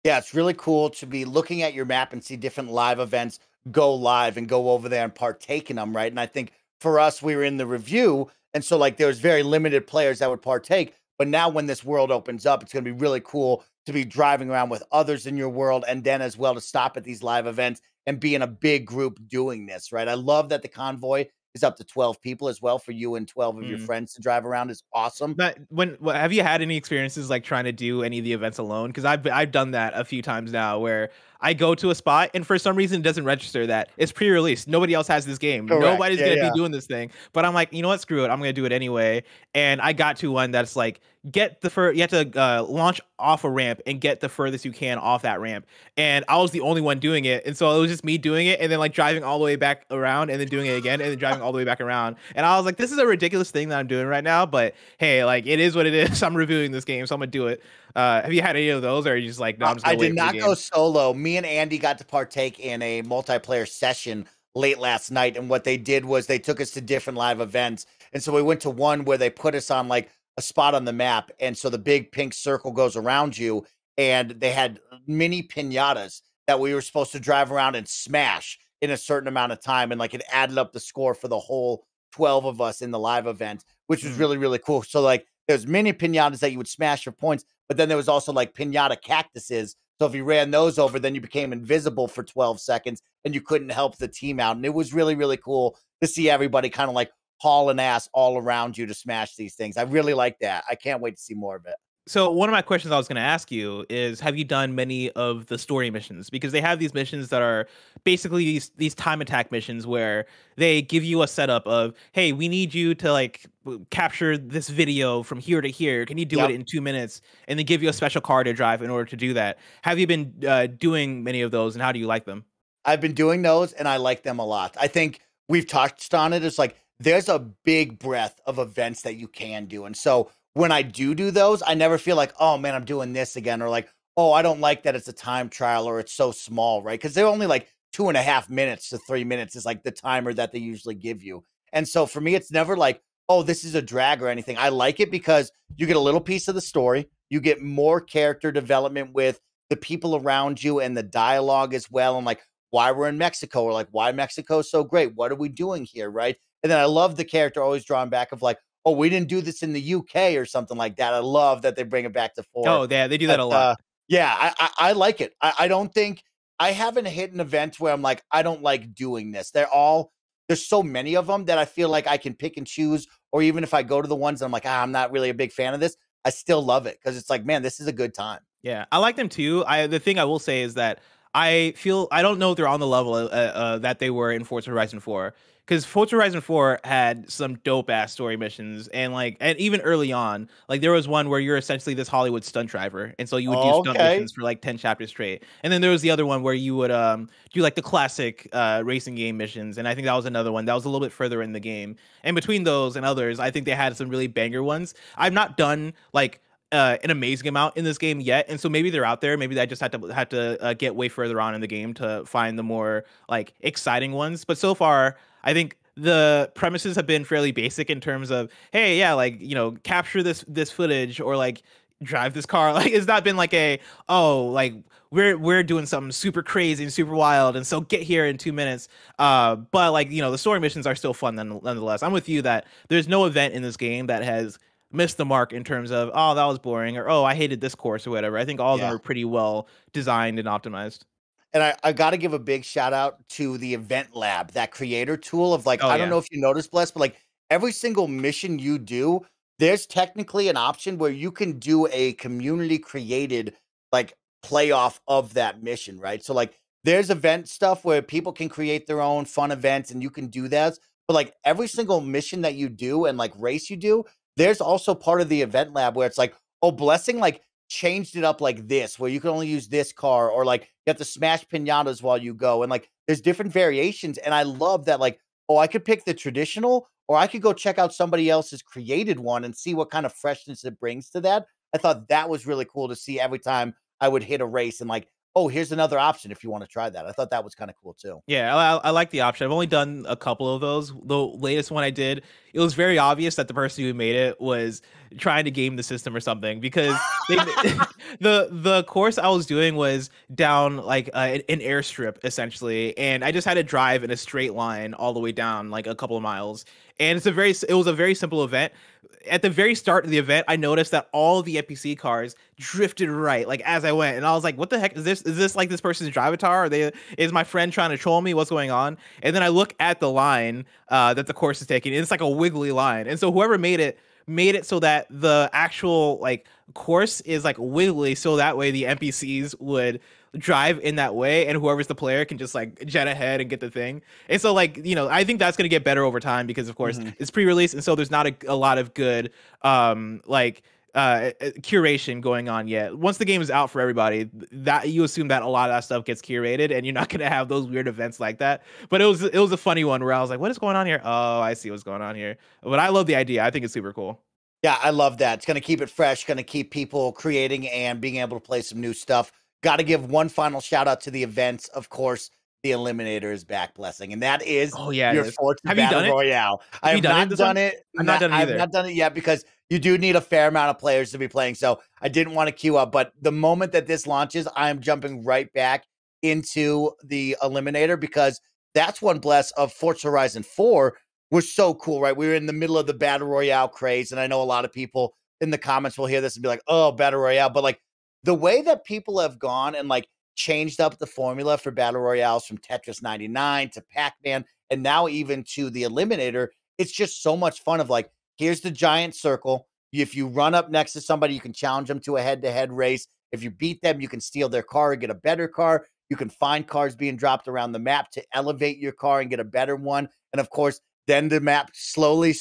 Yeah, it's really cool to be looking at your map and see different live events go live and go over there and partake in them, right? And I think for us, we were in the review, and so like there was very limited players that would partake. But now when this world opens up, it's going to be really cool to be driving around with others in your world, and then as well to stop at these live events and be in a big group doing this, right? I love that the convoy is up to 12 people as well for you and 12 of your friends to drive around is awesome. But have you had any experiences like trying to do any of the events alone? Because I've done that a few times now, where I go to a spot and for some reason it doesn't register that it's pre-released. Nobody else has this game. Correct. Nobody's Yeah, gonna be doing this thing. But I'm like, you know what? Screw it. I'm gonna do it anyway. And I got to one that's like, you have to launch off a ramp and get the furthest you can off that ramp. And I was the only one doing it, and so it was just me doing it, and then like driving all the way back around, and then doing it again, and then driving all the way back around. And I was like, this is a ridiculous thing that I'm doing right now, but hey, like it is what it is. I'm reviewing this game, so I'm gonna do it. Have you had any of those, or are you just like, no, I'm just gonna I did not go solo. Me and Andy got to partake in a multiplayer session late last night, and what they did was they took us to different live events. And so we went to one where they put us on like a spot on the map, and so the big pink circle goes around you, and they had mini piñatas that we were supposed to drive around and smash in a certain amount of time, and like it added up the score for the whole 12 of us in the live event, which was really, really cool. So like there's mini piñatas that you would smash for points, but then there was also like piñata cactuses. So if you ran those over, then you became invisible for 12 seconds and you couldn't help the team out. And it was really, really cool to see everybody kind of like hauling ass all around you to smash these things. I really like that. I can't wait to see more of it. So one of my questions I was going to ask you is, have you done many of the story missions? Because they have these missions that are basically these time attack missions where they give you a setup of, hey, we need you to like capture this video from here to here. Can you do it in 2 minutes? And they give you a special car to drive in order to do that. Have you been doing many of those, and how do you like them? I've been doing those, and I like them a lot. I think we've touched on it. It's like there's a big breadth of events that you can do. And so when I do those, I never feel like, oh man, I'm doing this again. Or like, oh, I don't like that it's a time trial or it's so small, right? Because they're only like 2.5 minutes to 3 minutes is like the timer that they usually give you. And so for me, it's never like, oh, this is a drag or anything. I like it because you get a little piece of the story. You get more character development with the people around you and the dialogue as well. And like why we're in Mexico, or like why Mexico is so great. What are we doing here, right? And then I love the character always drawing back of like, oh, we didn't do this in the UK or something like that. I love that they bring it back to 4. Oh, yeah, they do that a lot. Yeah, I like it. I don't think I haven't hit an event where I'm like, I don't like doing this. There's so many of them that I feel like I can pick and choose. Or even if I go to the ones that I'm like, I'm not really a big fan of this, I still love it because it's like, man, this is a good time. Yeah, I like them too. The thing I will say is that I don't know if they're on the level that they were in Forza Horizon 4. Because Forza Horizon 4 had some dope ass story missions, and even early on, like there was one where you're essentially this Hollywood stunt driver, and so you would do stunt missions for like 10 chapters straight. And then there was the other one where you would do like the classic racing game missions, and I think that was another one that was a little bit further in the game. And between those and others, I think they had some really banger ones. I've not done like an amazing amount in this game yet, and so maybe they're out there. Maybe I just had to get way further on in the game to find the more like exciting ones. But so far, I think the premises have been fairly basic in terms of, hey, yeah, like, you know, capture this footage or like drive this car. Like it's not been like like we're doing something super crazy and super wild, and so get here in 2 minutes. But like, you know, the story missions are still fun nonetheless. I'm with you that there's no event in this game that has missed the mark in terms of, oh, that was boring, or oh, I hated this course or whatever. I think all of them are pretty well designed and optimized. and I got to give a big shout out to the Event Lab, that creator tool of like, Oh I don't yeah. know if you noticed, Bless, but like every single mission you do, there's technically an option where you can do a community created like playoff of that mission, right? So like there's event stuff where people can create their own fun events and you can do that. But like every single mission that you do and like race you do, there's also part of the Event Lab where it's like, oh, Blessing like changed it up like this, where you can only use this car, or like you have to smash pinatas while you go. And like there's different variations. And I love that, like, oh, I could pick the traditional, or I could go check out somebody else's created one and see what kind of freshness it brings to that. I thought that was really cool to see every time I would hit a race and like, oh, here's another option if you want to try that. I thought that was kind of cool too. Yeah, I like the option. I've only done a couple of those. The latest one I did, it was very obvious that the person who made it was trying to game the system or something, because they, the course I was doing was down like an airstrip essentially, and I just had to drive in a straight line all the way down like a couple of miles. And it was a very simple event. At the very start of the event, I noticed that all the NPC cars drifted right, like as I went, and I was like, "What the heck is this? Is this like this person's Drivatar? Is my friend trying to troll me? What's going on?" And then I look at the line that the course is taking, and it's like a wiggly line. And so whoever made it so that the actual like course is like wiggly, so that way the NPCs would drive in that way, and whoever's the player can just like jet ahead and get the thing. And so like, I think that's going to get better over time, because of course it's pre-release, and so there's not a lot of good curation going on yet. Once the game is out for everybody, that you assume that a lot of that stuff gets curated, and you're not going to have those weird events like that. But it was a funny one where I was like, what is going on here? Oh, I see what's going on here. But I love the idea. I think it's super cool. Yeah, I love that. It's going to keep it fresh, going to keep people creating and being able to play some new stuff. Got to give one final shout out to the events. Of course, the Eliminator is back, Blessing, and that is your Forza Battle Royale. I have not done it. I've not done it either. I've not done it yet, because you do need a fair amount of players to be playing. So I didn't want to queue up, but the moment that this launches, I am jumping right back into the Eliminator, because that's one, Bless, of Forza Horizon 4 was so cool, right? We were in the middle of the Battle Royale craze, and I know a lot of people in the comments will hear this and be like, oh, Battle Royale. But like the way that people have gone and like changed up the formula for Battle Royales from Tetris 99 to Pac-Man, and now even to the Eliminator, it's just so much fun of like, here's the giant circle. If you run up next to somebody, you can challenge them to a head-to-head race. If you beat them, you can steal their car and get a better car. You can find cars being dropped around the map to elevate your car and get a better one. And of course, then the map slowly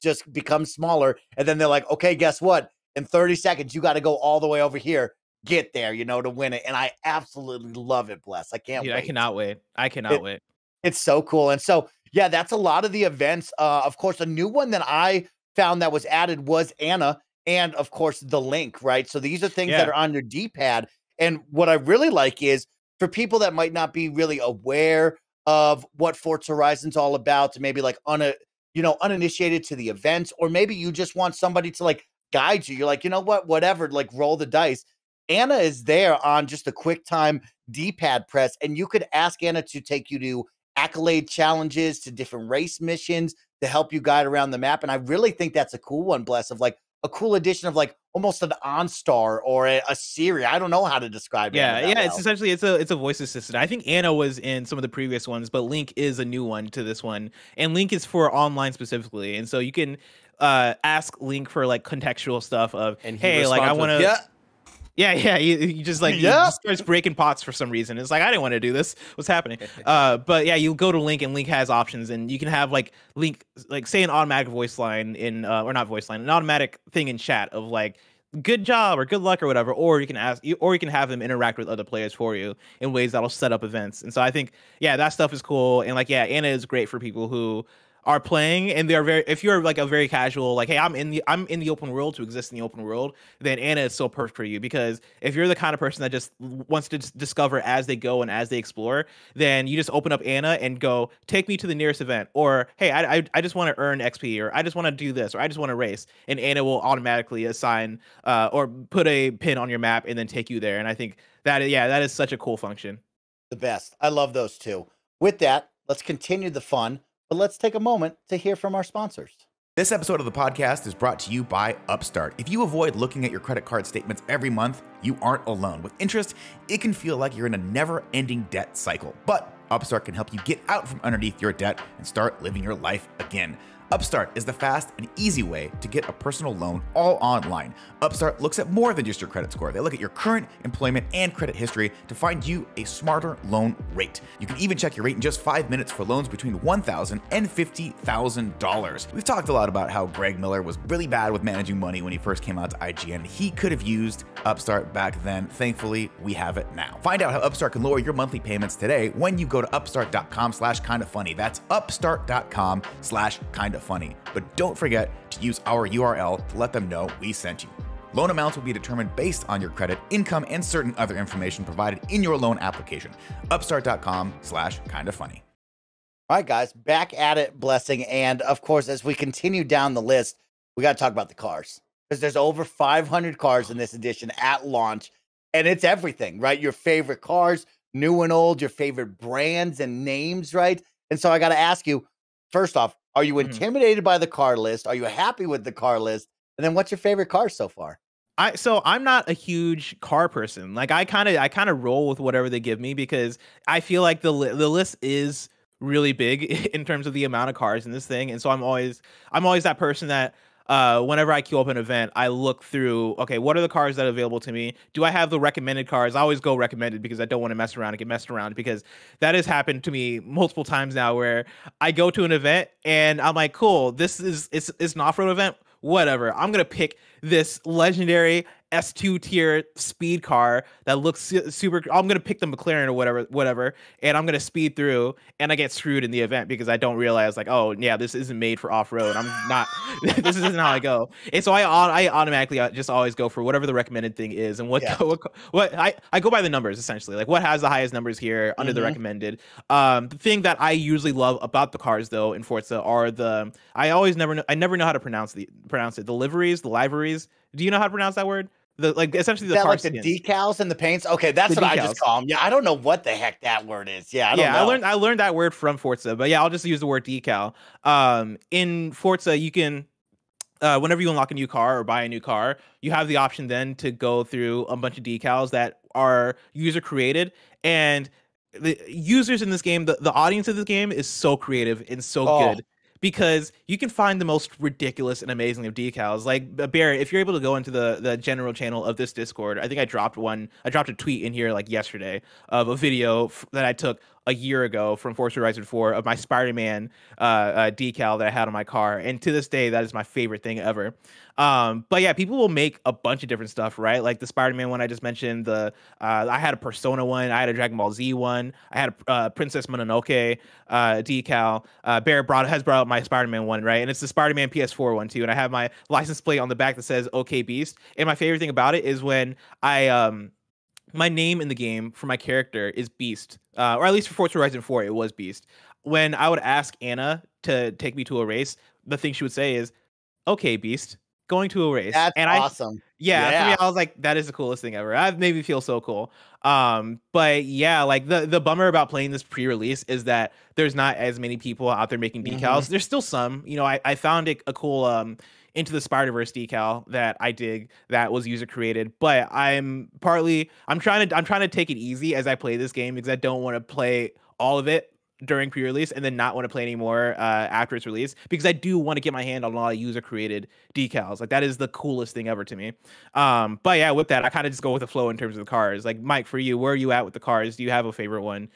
just becomes smaller. And then they're like, okay, guess what? In 30 seconds, you got to go all the way over here, get there, to win it. And I absolutely love it, Bless. I can't wait. I cannot wait. I cannot wait. It's so cool. And so, yeah, that's a lot of the events. Of course, a new one that I found that was added was Anna, and of course the Link, right? So these are things that are on your D-pad. And what I really like is, for people that might not be really aware of what Forza Horizon's all about, to maybe like uninitiated to the events, or maybe you just want somebody to like guide you. You're like, you know what, whatever, like roll the dice. Anna is there on just a quick time D-pad press, and you could ask Anna to take you to accolade challenges, to different race missions, to help you guide around the map. And I really think that's a cool one, Bless, of like a cool addition of like almost an OnStar or a Siri. I don't know how to describe it. Yeah. It's essentially it's a voice assistant. I think Anna was in some of the previous ones, but Link is a new one to this one, and Link is for online specifically. And so you can ask Link for like contextual stuff of, and hey, like I want to. Yeah. He just like he just starts breaking pots for some reason. It's like, I didn't want to do this. What's happening? But yeah, you go to Link, and Link has options, and you can have like Link, like say an automatic voice line in or not voice line, an automatic thing in chat of like, good job or good luck or whatever, or you can have them interact with other players for you in ways that'll set up events. And so I think, yeah, that stuff is cool. And like, yeah, Anna is great for people who are playing, and they're if you're like a very casual, like, hey, I'm in the open world to exist in the open world, then Anna is so perfect for you. Because if you're the kind of person that just wants to discover as they go and as they explore, then you just open up Anna and go, take me to the nearest event, or hey, I just want to earn XP, or I just want to do this, or I just want to race, and Anna will automatically assign or put a pin on your map and then take you there. And I think that is such a cool function. The best. I love those two. With that, let's continue the fun. But let's take a moment to hear from our sponsors. This episode of the podcast is brought to you by Upstart. If you avoid looking at your credit card statements every month, you aren't alone. With interest, it can feel like you're in a never-ending debt cycle. But Upstart can help you get out from underneath your debt and start living your life again. Upstart is the fast and easy way to get a personal loan all online. Upstart looks at more than just your credit score. They look at your current employment and credit history to find you a smarter loan rate. You can even check your rate in just 5 minutes for loans between $1,000 and $50,000. We've talked a lot about how Greg Miller was really bad with managing money when he first came out to IGN. He could have used Upstart back then. Thankfully, we have it now. Find out how Upstart can lower your monthly payments today when you go to upstart.com/kindafunny. That's upstart.com/kindafunny. But don't forget to use our URL to let them know we sent you. Loan amounts will be determined based on your credit, income, and certain other information provided in your loan application. Upstart.com/kindafunny. All right, guys, back at it, Blessing. And of course, as we continue down the list, we got to talk about the cars, because there's over 500 cars in this edition at launch, and it's everything, right? Your favorite cars, new and old, your favorite brands and names, right? And so I got to ask you, first off, are you intimidated by the car list? Are you happy with the car list? And then what's your favorite car so far? So I'm not a huge car person. Like I kind of roll with whatever they give me, because I feel like the list is really big in terms of the amount of cars in this thing. And so I'm always that person that whenever I queue up an event, I look through, okay, what are the cars that are available to me? Do I have the recommended cars? I always go recommended, because I don't want to mess around and get messed around, because that has happened to me multiple times now, where I go to an event and I'm like, cool, it's an off-road event. Whatever. I'm going to pick this legendary S2 tier speed car that looks super. I'm going to pick the McLaren or whatever, and I'm going to speed through, and I get screwed in the event because I don't realize, like, oh yeah, this isn't made for off-road. I'm not, this isn't how I go. And so I automatically just always go for whatever the recommended thing is. And what I go by the numbers, essentially, like what has the highest numbers here under the recommended. The thing that I usually love about the cars, though, in Forza are I never know how to pronounce it. The liveries. Do you know how to pronounce that word? Essentially the car like the decals and the paints. Okay, that's what I just call them. Yeah, I don't know what the heck that word is. Yeah, I don't know. I learned that word from Forza, but yeah, I'll just use the word decal. In Forza, you can whenever you unlock a new car or buy a new car, you have the option then to go through a bunch of decals that are user created. And the users in this game, the audience of this game is so creative and so good, because you can find the most ridiculous and amazing of decals. Like, Barrett, if you're able to go into the general channel of this Discord, I think I dropped a tweet in here like yesterday of a video that I took a year ago from Forza Horizon 4 of my Spider-Man decal that I had on my car. And to this day, that is my favorite thing ever. But yeah, people will make a bunch of different stuff, right? Like the Spider-Man one I just mentioned, I had a Persona one, I had a Dragon Ball Z one, I had a Princess Mononoke decal. Barrett has brought up my Spider-Man one, right? And it's the Spider-Man PS4 one too. And I have my license plate on the back that says OK Beast. And my favorite thing about it is when my name in the game for my character is Beast, or at least for Forza Horizon 4, it was Beast. When I would ask Anna to take me to a race, the thing she would say is, "Okay, Beast, going to a race." That's awesome. For me, I was like, that is the coolest thing ever. That made me feel so cool. But yeah, like the bummer about playing this pre-release is that there's not as many people out there making decals. There's still some. You know, I found it a cool Into the Spider-Verse decal that I dig that was user created, but I'm trying to take it easy as I play this game, because I don't want to play all of it during pre-release and then not want to play anymore after its release, because I do want to get my hand on a lot of user created decals. Like, that is the coolest thing ever to me. But yeah, with that, I kind of just go with the flow in terms of the cars. Like, Mike, for you, where are you at with the cars? Do you have a favorite one?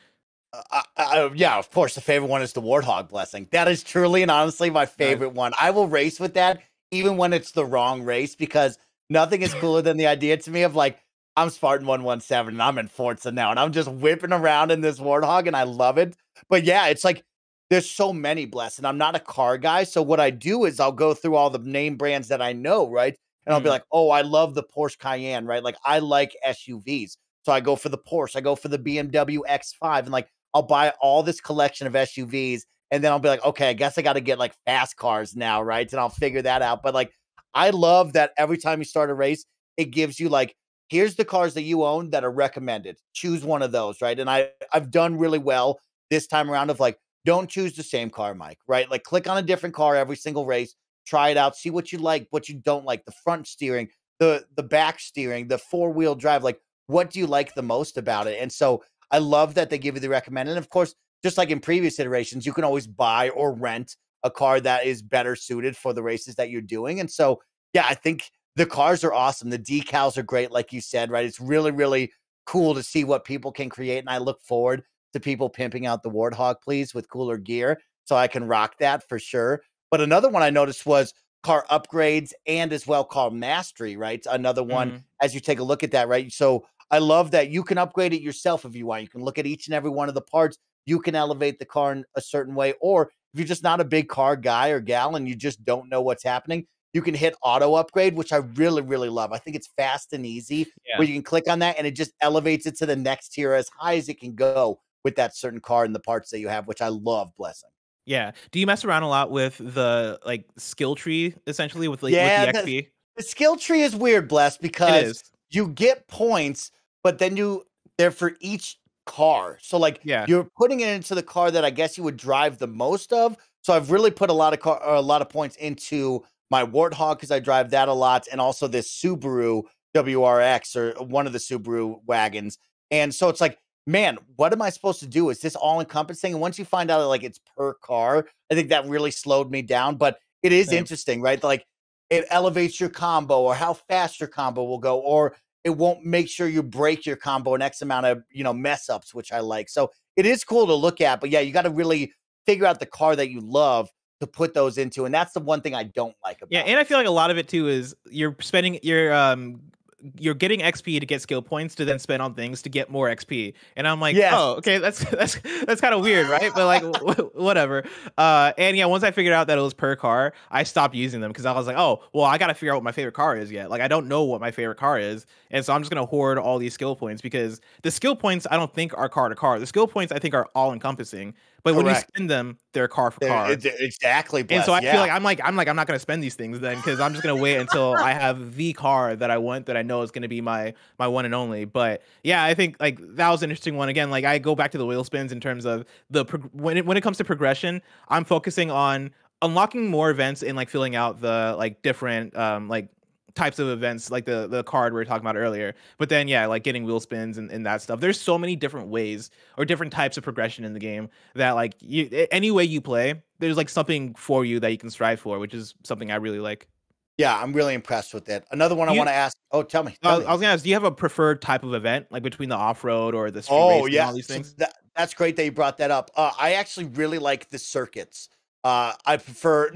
Yeah, of course, the favorite one is the Warthog, Blessing. That is truly and honestly my favorite one. I will race with that even when it's the wrong race, because nothing is cooler than the idea to me of, like, I'm Spartan 117 and I'm in Forza now and I'm just whipping around in this Warthog and I love it. But yeah, it's like there's so many, Bless, and I'm not a car guy. So what I do is I'll go through all the name brands that I know, right? And I'll be like, oh, I love the Porsche Cayenne, right? Like, I like SUVs. So I go for the Porsche, I go for the BMW X5, and like I'll buy all this collection of SUVs. And then I'll be like, okay, I guess I got to get like fast cars now, right? And I'll figure that out. But like, I love that every time you start a race, it gives you like, here's the cars that you own that are recommended. Choose one of those, right? And I've done really well this time around of like, don't choose the same car, Mike, right? Like, click on a different car every single race. try it out, see what you like, what you don't like, the front steering, the back steering, the 4-wheel drive. Like, what do you like the most about it? And so I love that they give you the recommend. And of course, just like in previous iterations, you can always buy or rent a car that is better suited for the races that you're doing. And so, yeah, I think the cars are awesome. The decals are great, like you said, right? It's really, really cool to see what people can create. And I look forward to people pimping out the Warthog, please, with cooler gear so I can rock that for sure. But another one I noticed was car upgrades and as well car mastery, right? Another one as you take a look at that, right? So I love that you can upgrade it yourself if you want. You can look at each and every one of the parts. You can elevate the car in a certain way. Or if you're just not a big car guy or gal and you just don't know what's happening, you can hit auto upgrade, which I really, really love. I think it's fast and easy where you can click on that and it just elevates it to the next tier as high as it can go with that certain car and the parts that you have, which I love, Blessing. Yeah. Do you mess around a lot with the like skill tree essentially with, like, with the XP? The skill tree is weird, Bless, because you get points, but then they're for each car. So like you're putting it into the car that I guess you would drive the most of. So I've really put a lot of points into my Warthog because I drive that a lot, and also this Subaru WRX or one of the Subaru wagons. And so it's like, man, what am I supposed to do? Is this all encompassing? And once you find out that like it's per car, I think that really slowed me down. But it is interesting, right? Like it elevates your combo or how fast your combo will go, or it won't make sure you break your combo an X amount of, mess ups, which I like. So it is cool to look at, but yeah, you got to really figure out the car that you love to put those into. And that's the one thing I don't like about it. And I feel like a lot of it too is you're getting XP to get skill points to then spend on things to get more XP. And I'm like, oh, okay, that's kind of weird, right? But like, whatever. And yeah, once I figured out that it was per car, I stopped using them because I was like, oh, well, I got to figure out what my favorite car is yet. Like, I don't know what my favorite car is. And so I'm just going to hoard all these skill points because the skill points, I don't think are car to car. The skill points, I think, are all encompassing. But when you spend them, they're car for car. Exactly. And so I feel like I'm not going to spend these things then because I'm just going to wait until I have the car that I want that I know is going to be my one and only. But yeah, I think like that was an interesting one. Again, like I go back to the wheel spins in terms of when it comes to progression, I'm focusing on unlocking more events and like filling out the like different like types of events, like the card we were talking about earlier. But then yeah, like getting wheel spins and that stuff. There's so many different ways or different types of progression in the game that like any way you play, there's like something for you that you can strive for, which is something I really like. Yeah, I'm really impressed with it. Another one I want to ask. Oh, tell me. I was going to ask, do you have a preferred type of event, like between the off-road or the street race and all these things? So that's great that you brought that up. I actually really like the circuits. I prefer,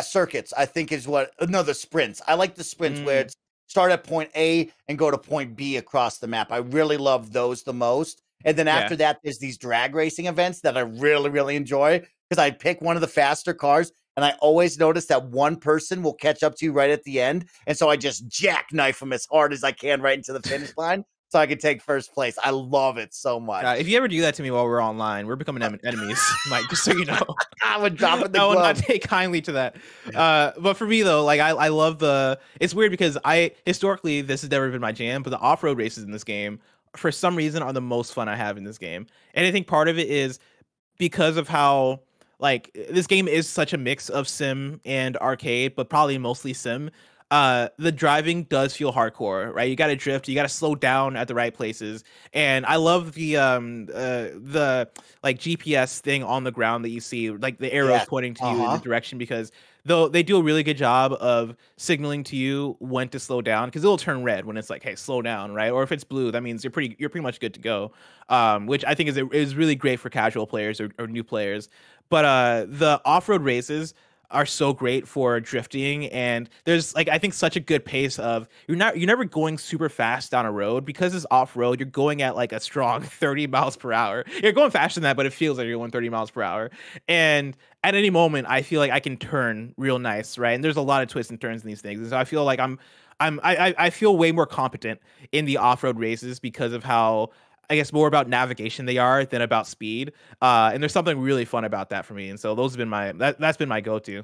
circuits, I think is the sprints. I like the sprints where it's start at point A and go to point B across the map. I really love those the most. And then after that, there's these drag racing events that I really, really enjoy because I pick one of the faster cars. And I always notice that one person will catch up to you right at the end. And so I just jackknife them as hard as I can right into the finish line so I can take first place. I love it so much. If you ever do that to me while we're online, we're becoming enemies, Mike, just so you know. I would drop it. I would not take kindly to that. But for me, though, like I love it's weird because historically, this has never been my jam, but the off-road races in this game, for some reason, are the most fun I have in this game. And I think part of it is because of how like this game is such a mix of sim and arcade, but probably mostly sim. The driving does feel hardcore, right? You got to drift, you got to slow down at the right places, and I love the like GPS thing on the ground that you see, like the arrows pointing to you in the direction, because though they do a really good job of signaling to you when to slow down, because it'll turn red when it's like, hey, slow down, right? Or if it's blue, that means you're pretty much good to go, which I think is really great for casual players or new players. But the off-road races are so great for drifting, and there's like I think such a good pace of you're never going super fast down a road because it's off-road. You're going at like a strong 30 miles per hour. You're going faster than that, but it feels like you're going 30 miles per hour. And at any moment, I feel like I can turn real nice, right? And there's a lot of twists and turns in these things, and so I feel like I feel way more competent in the off-road races because of how, I guess, more about navigation they are than about speed. And there's something really fun about that for me. And so those have been that's been my go-to.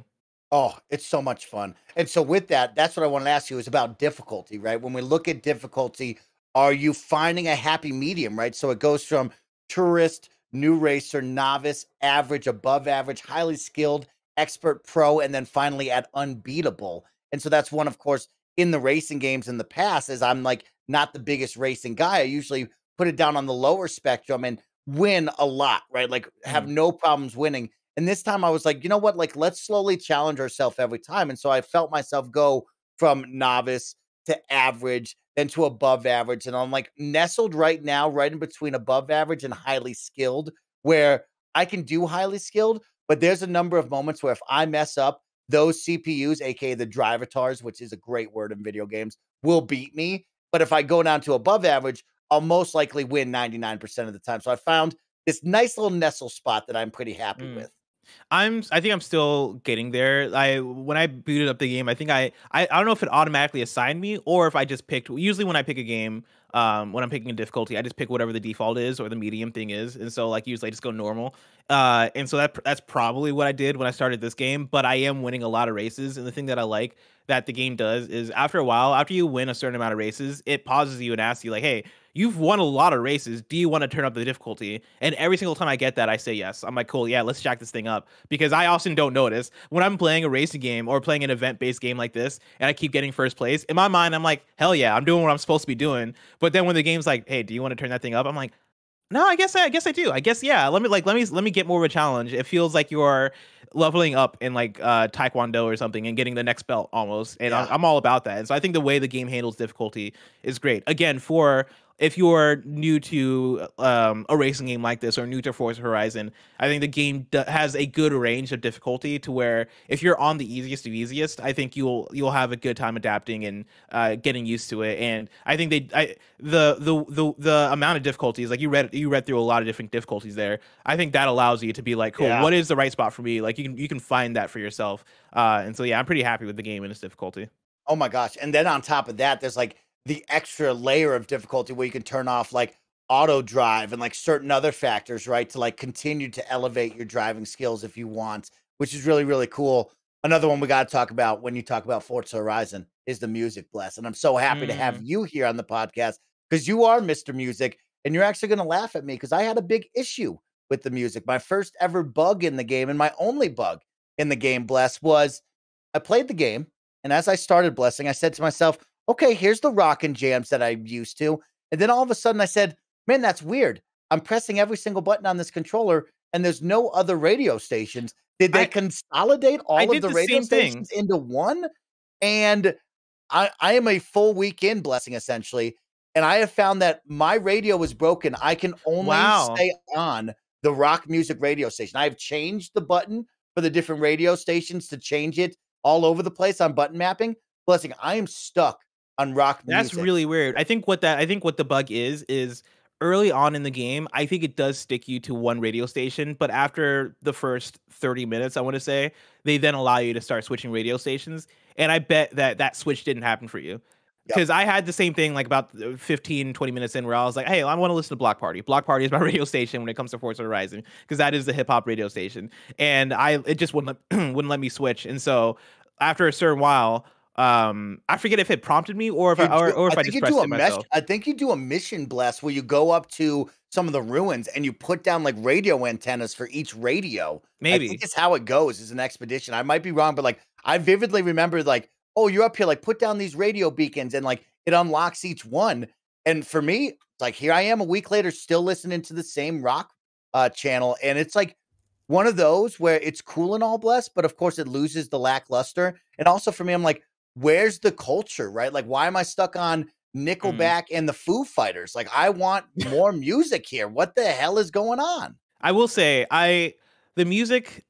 Oh, it's so much fun. And so with that, that's what I want to ask you is about difficulty, right? When we look at difficulty, are you finding a happy medium, right? So it goes from tourist, new racer, novice, average, above average, highly skilled, expert pro, and then finally at unbeatable. And so that's one, of course, in the racing games in the past, is I'm like not the biggest racing guy. I usually put it down on the lower spectrum and win a lot, right? Like have no problems winning. And this time I was like, you know what? Like, let's slowly challenge ourselves every time. And so I felt myself go from novice to average, then to above average. And I'm like nestled right now, right in between above average and highly skilled, where I can do highly skilled, but there's a number of moments where if I mess up, those CPUs, aka the drivatars, which is a great word in video games, will beat me. But if I go down to above average, I'll most likely win 99% of the time. So I found this nice little nestle spot that I'm pretty happy with. I think I'm still getting there. When I booted up the game, I think I don't know if it automatically assigned me or if I just picked. Usually when I pick a game, when I'm picking a difficulty, I just pick whatever the default is or the medium thing is, and so like usually I just go normal. And so that's probably what I did when I started this game. But I am winning a lot of races, and the thing that I like that the game does is after a while, after you win a certain amount of races, it pauses you and asks you like, "Hey, you've won a lot of races. Do you want to turn up the difficulty?" And every single time I get that, I say yes. I'm like, cool, yeah, let's jack this thing up. Because I often don't notice when I'm playing a racing game or playing an event-based game like this, and I keep getting first place. In my mind, I'm like, hell yeah, I'm doing what I'm supposed to be doing. But then when the game's like, hey, do you want to turn that thing up? I'm like, no, I guess I do. I guess yeah. Let me get more of a challenge. It feels like you're leveling up in like Taekwondo or something and getting the next belt almost. And I'm all about that. And so I think the way the game handles difficulty is great. Again, if you're new to a racing game like this or new to Forza Horizon, I think the game has a good range of difficulty to where if you're on the easiest of easiest, I think you'll have a good time adapting and getting used to it. And I think the amount of difficulties, like you read through a lot of different difficulties there. I think that allows you to be like, cool, what is the right spot for me? Like you can find that for yourself. And so yeah, I'm pretty happy with the game and its difficulty. Oh my gosh! And then on top of that, there's like the extra layer of difficulty where you can turn off like auto drive and like certain other factors, right? To like continue to elevate your driving skills if you want, which is really, really cool. Another one we got to talk about when you talk about Forza Horizon is the music, Bless. And I'm so happy to have you here on the podcast because you are Mr. Music and you're actually going to laugh at me because I had a big issue with the music. My first ever bug in the game and my only bug in the game, Bless, was I played the game. And as I started blessing, I said to myself, okay, here's the rockin' jams that I'm used to. And then all of a sudden I said, man, that's weird. I'm pressing every single button on this controller and there's no other radio stations. Did they consolidate all of the radio stations into one? And I am a full week in blessing essentially. And I have found that my radio was broken. I can only stay on the rock music radio station. I have changed the button for the different radio stations to change it all over the place on button mapping. Blessing, I am stuck on rock music. That's really weird. I think what the bug is early on in the game, I think it does stick you to one radio station, but after the first 30 minutes, I want to say, they then allow you to start switching radio stations. And I bet that switch didn't happen for you. Because I had the same thing like about 15, 20 minutes in where I was like, hey, I want to listen to Block Party. Block Party is my radio station when it comes to Forza Horizon because that is the hip hop radio station. And it just wouldn't let me switch. And so after a certain while, I forget if it prompted me or if I just pressed it myself. I think you do a mission, Bless, where you go up to some of the ruins and you put down like radio antennas for each radio. Maybe. I think it's how it goes as an expedition. I might be wrong, but like I vividly remember like, oh, you're up here, like put down these radio beacons and like it unlocks each one. And for me, it's like here I am a week later still listening to the same rock channel. And it's like one of those where it's cool and all, Bless, but of course it loses the lackluster. And also for me, I'm like, where's the culture, right? Like, why am I stuck on Nickelback and the Foo Fighters? Like, I want more music here. What the hell is going on? I will say, the music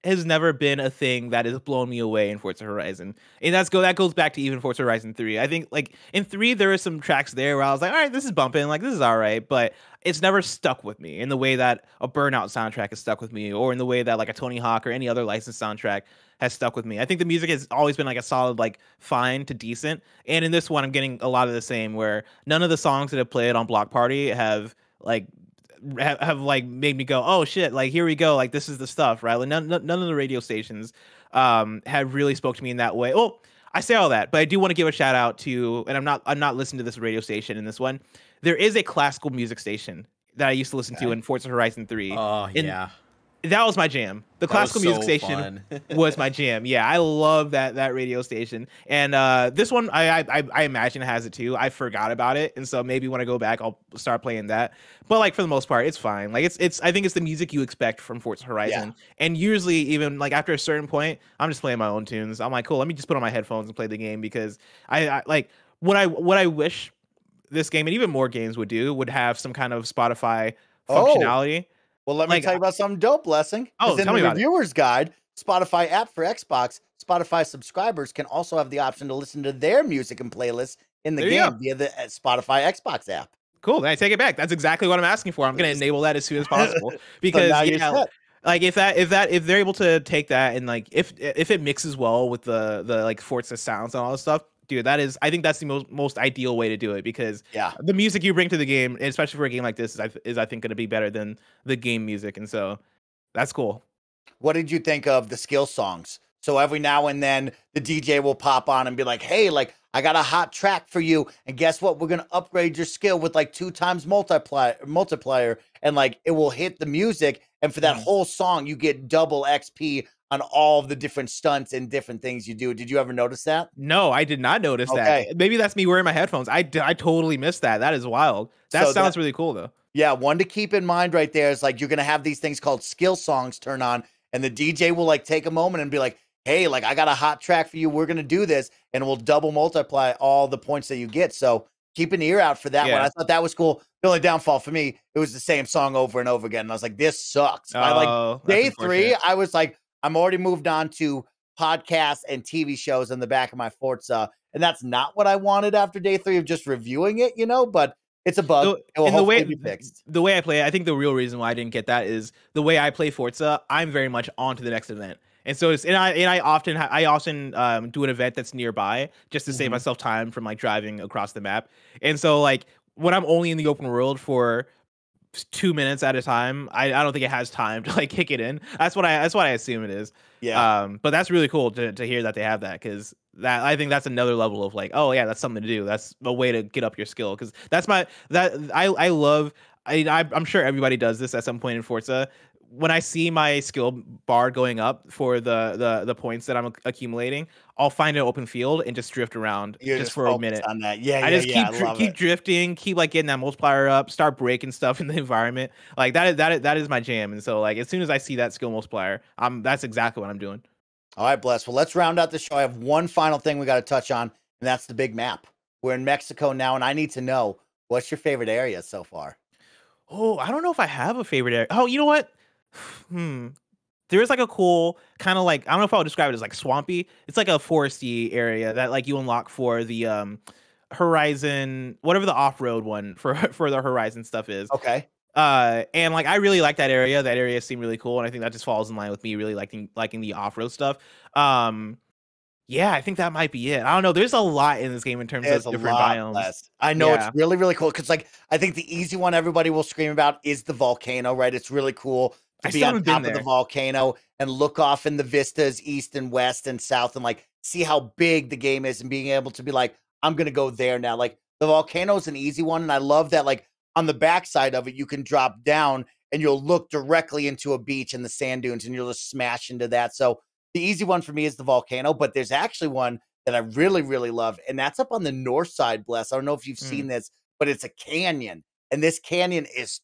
has never been a thing that has blown me away in Forza Horizon. And that goes back to even Forza Horizon 3. I think like in 3, there are some tracks there where I was like, all right, this is bumping, like this is all right, but it's never stuck with me in the way that a Burnout soundtrack is stuck with me or in the way that like a Tony Hawk or any other licensed soundtrack has stuck with me. I think the music has always been like a solid, like fine to decent. And in this one, I'm getting a lot of the same where none of the songs that have played on Block Party have like made me go, oh shit, like here we go, like this is the stuff, right? Like none of the radio stations have really spoke to me in that way. Oh, I say all that, but I do want to give a shout out to, and I'm not listening to this radio station in this one. There is a classical music station that I used to listen to in Forza Horizon 3. Oh yeah. That was my jam. The classical music station was my jam. Yeah, I love that radio station. And this one, I imagine has it too. I forgot about it, and so maybe when I go back, I'll start playing that. But like for the most part, it's fine. Like it's I think it's the music you expect from Forza Horizon. Yeah. And usually, even like after a certain point, I'm just playing my own tunes. I'm like, cool, let me just put on my headphones and play the game, because I like what I wish this game and even more games would have some kind of Spotify functionality. Well, let me tell you about something dope, Blessing. Oh, in the reviewer's guide, Spotify app for Xbox, Spotify subscribers can also have the option to listen to their music and playlists in the game via the Spotify Xbox app. Cool. Then I take it back. That's exactly what I'm asking for. I'm going to enable that as soon as possible, because like if they're able to take that and like if it mixes well with the like Forza sounds and all this stuff, dude, I think that's the most ideal way to do it, because the music you bring to the game, especially for a game like this, is I think going to be better than the game music, and so that's cool. What did you think of the skill songs? So every now and then the DJ will pop on and be like, "Hey, like I got a hot track for you, and guess what? We're gonna upgrade your skill with like 2 times multiplier," and like it will hit the music, and for that whole song, you get double XP on all of the different stunts and different things you do. Did you ever notice that? No, I did not notice that. Maybe that's me wearing my headphones. I totally missed that. That is wild. That sounds really cool, though. Yeah, one to keep in mind right there is like you're going to have these things called skill songs turn on, and the DJ will like take a moment and be like, "Hey, like I got a hot track for you. We're going to do this," and it will double multiply all the points that you get. So keep an ear out for that one. I thought that was cool. The only downfall for me, it was the same song over and over again. And I was like, this sucks. By like day 3, I was like, I'm already moved on to podcasts and TV shows in the back of my Forza. And that's not what I wanted after day 3 of just reviewing it, but it's a bug. It will hopefully be fixed. The way I play it, I think the real reason why I didn't get that is the way I play Forza, I'm very much on to the next event. And so I often do an event that's nearby just to save myself time from like driving across the map. And so like when I'm only in the open world for 2 minutes at a time, I don't think it has time to like kick it in. That's what I assume it is. Yeah. But that's really cool to hear that they have that, because I think that's another level of like, oh yeah, that's something to do. That's a way to get up your skill, because I'm sure everybody does this at some point in Forza. When I see my skill bar going up for the points that I'm accumulating, I'll find an open field and just drift around just for a minute. On that. Keep drifting, keep like getting that multiplier up, start breaking stuff in the environment. Like that is my jam. And so like as soon as I see that skill multiplier, that's exactly what I'm doing. All right, Bless. Well, let's round out the show. I have one final thing we got to touch on, and that's the big map. We're in Mexico now, and I need to know, what's your favorite area so far? Oh, I don't know if I have a favorite area. Oh, you know what? There is like a cool kind of like, I don't know if I would describe it as like swampy. It's like a foresty area that like you unlock for the Horizon, whatever the off-road one for the Horizon stuff is. Okay. And like I really like that area. That area seemed really cool, and I think that just falls in line with me really liking the off-road stuff. Yeah, I think that might be it. I don't know. There's a lot in this game in terms of different biomes. I know it's really, really cool, because like I think the easy one everybody will scream about is the volcano, right? It's really cool to be on top of the volcano and look off in the vistas east and west and south and like see how big the game is, and being able to be like, I'm gonna go there now. Like the volcano is an easy one, and I love that like on the backside of it you can drop down and you'll look directly into a beach and the sand dunes, and you'll just smash into that. So the easy one for me is the volcano, but there's actually one that I really, really love, and that's up on the north side, Bless. I don't know if you've seen this, but it's a canyon, and this canyon is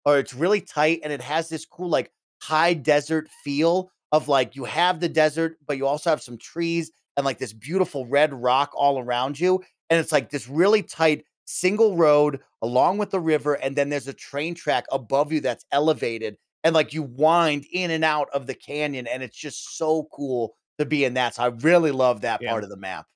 it's really tight, and it has this cool, like, high desert feel of, like, you have the desert, but you also have some trees and, like, this beautiful red rock all around you, and it's, like, this really tight single road along with the river, and then there's a train track above you that's elevated, and like you wind in and out of the canyon, and it's just so cool to be in that. So I really love that part of the map.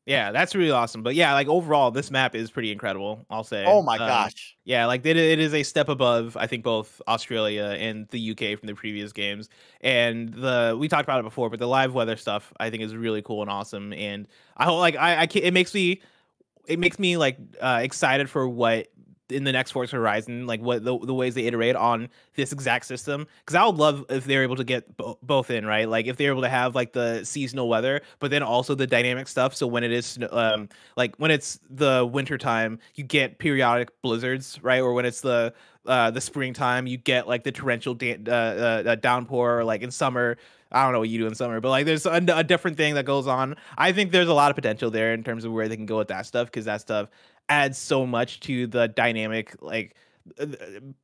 Yeah, that's really awesome. But yeah, like overall, this map is pretty incredible, I'll say. Oh my gosh. Yeah, like it is a step above, I think, both Australia and the UK from the previous games. And we talked about it before, but the live weather stuff I think is really cool and awesome. And I hope like it makes me like excited for what in the next Forza Horizon, like what the ways they iterate on this exact system. Because I would love if they're able to get both in, right? Like if they're able to have like the seasonal weather, but then also the dynamic stuff. So when it is like when it's the winter time, you get periodic blizzards, right? Or when it's the springtime, you get like the torrential downpour. Or, like in summer, I don't know what you do in summer, but like there's a different thing that goes on. I think there's a lot of potential there in terms of where they can go with that stuff, because that stuff adds so much to the dynamic, like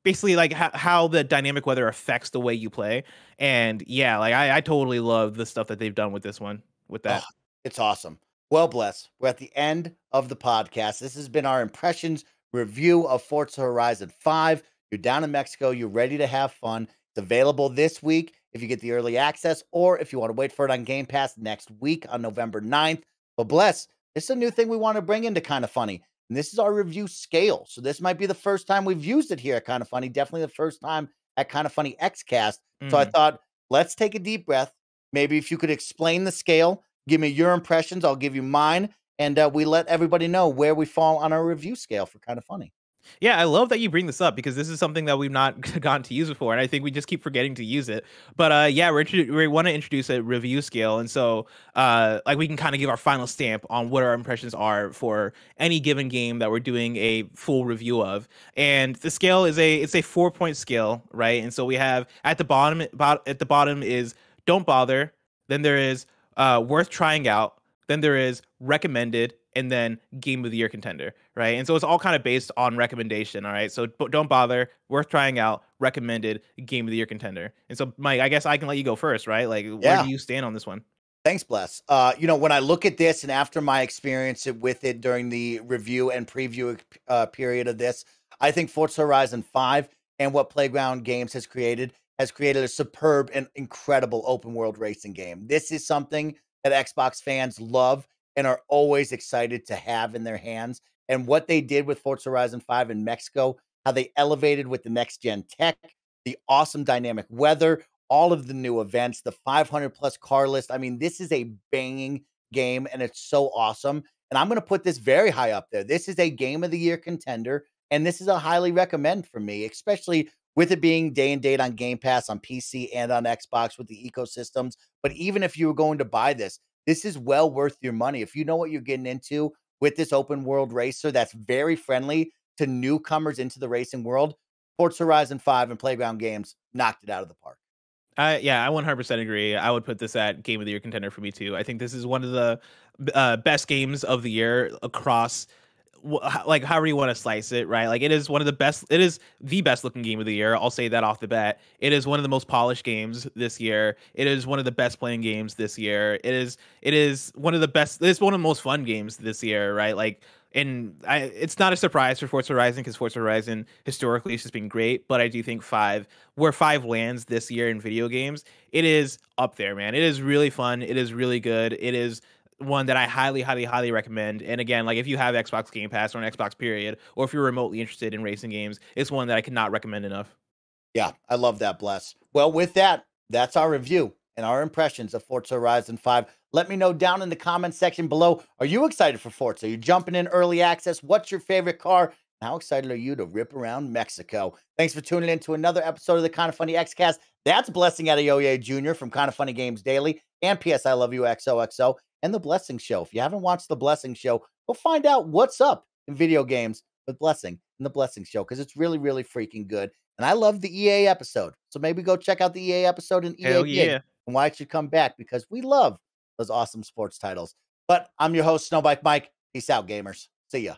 basically like how the dynamic weather affects the way you play. And yeah, like I totally love the stuff that they've done with this one, with that. Oh, it's awesome. Well, Bless, we're at the end of the podcast. This has been our impressions review of Forza Horizon 5. You're down in Mexico. You're ready to have fun. It's available this week if you get the early access, or if you want to wait for it on Game Pass next week on November 9th. But Bless, this is a new thing we want to bring into Kinda Funny. And this is our review scale. So this might be the first time we've used it here at Kinda Funny. Definitely the first time at Kinda Funny XCast. So I thought, let's take a deep breath. Maybe if you could explain the scale, give me your impressions, I'll give you mine. And we let everybody know where we fall on our review scale for Kinda Funny. Yeah, I love that you bring this up, because this is something that we've not gotten to use before, and I think we just keep forgetting to use it. But yeah, we want to introduce a review scale, and so like we can kind of give our final stamp on what our impressions are for any given game that we're doing a full review of. And the scale is it's a 4-point scale, right? And so we have at the bottom is don't bother, then there is worth trying out, then there is recommended, and then game of the year contender, right? And so it's all kind of based on recommendation, all right? So don't bother, worth trying out, recommended, game of the year contender. And so, Mike, I guess I can let you go first, right? Like, where do you stand on this one? Thanks, Bless. When I look at this, and after my experience with it during the review and preview period of this, I think Forza Horizon 5 and what Playground Games has created a superb and incredible open world racing game. This is something that Xbox fans love and are always excited to have in their hands. And what they did with Forza Horizon 5 in Mexico, how they elevated with the next gen tech, the awesome dynamic weather, all of the new events, the 500 plus car list. I mean, this is a banging game and it's so awesome. And I'm going to put this very high up there. This is a game of the year contender. And this is a highly recommend for me, especially with it being day and date on Game Pass on PC and on Xbox with the ecosystems. But even if you were going to buy this is well worth your money. If you know what you're getting into with this open world racer that's very friendly to newcomers into the racing world, Forza Horizon 5 and Playground Games knocked it out of the park. Yeah, I 100% agree. I would put this at game of the year contender for me too. I think this is one of the best games of the year across, like however you want to slice it, right? Like it is one of the best. It is the best looking game of the year. I'll say that off the bat. It is one of the most polished games this year. It is one of the best playing games this year. It is one of the best. It's one of the most fun games this year, right? Like. And it's not a surprise for Forza Horizon, because Forza Horizon historically has just been great. But I do think where 5 lands this year in video games, it is up there, man. It is really fun. It is really good. It is one that I highly, highly, highly recommend. And again, like if you have Xbox Game Pass or an Xbox period, or if you're remotely interested in racing games, it's one that I cannot recommend enough. Yeah, I love that, Bless. Well, with that, that's our review and our impressions of Forza Horizon 5. Let me know down in the comments section below. Are you excited for Forza? Are you jumping in early access? What's your favorite car? And how excited are you to rip around Mexico? Thanks for tuning in to another episode of the Kinda Funny XCast. That's Blessing Adeoye Jr. from Kinda Funny Games Daily and PS I Love You XOXO and The Blessing Show. If you haven't watched The Blessing Show, go find out what's up in video games with Blessing and The Blessing Show, because it's really, really freaking good. And I love the EA episode. So maybe go check out the EA episode and EA Gig and why it should come back, because we love those awesome sports titles. But I'm your host, Snowbike Mike. Peace out, gamers. See ya.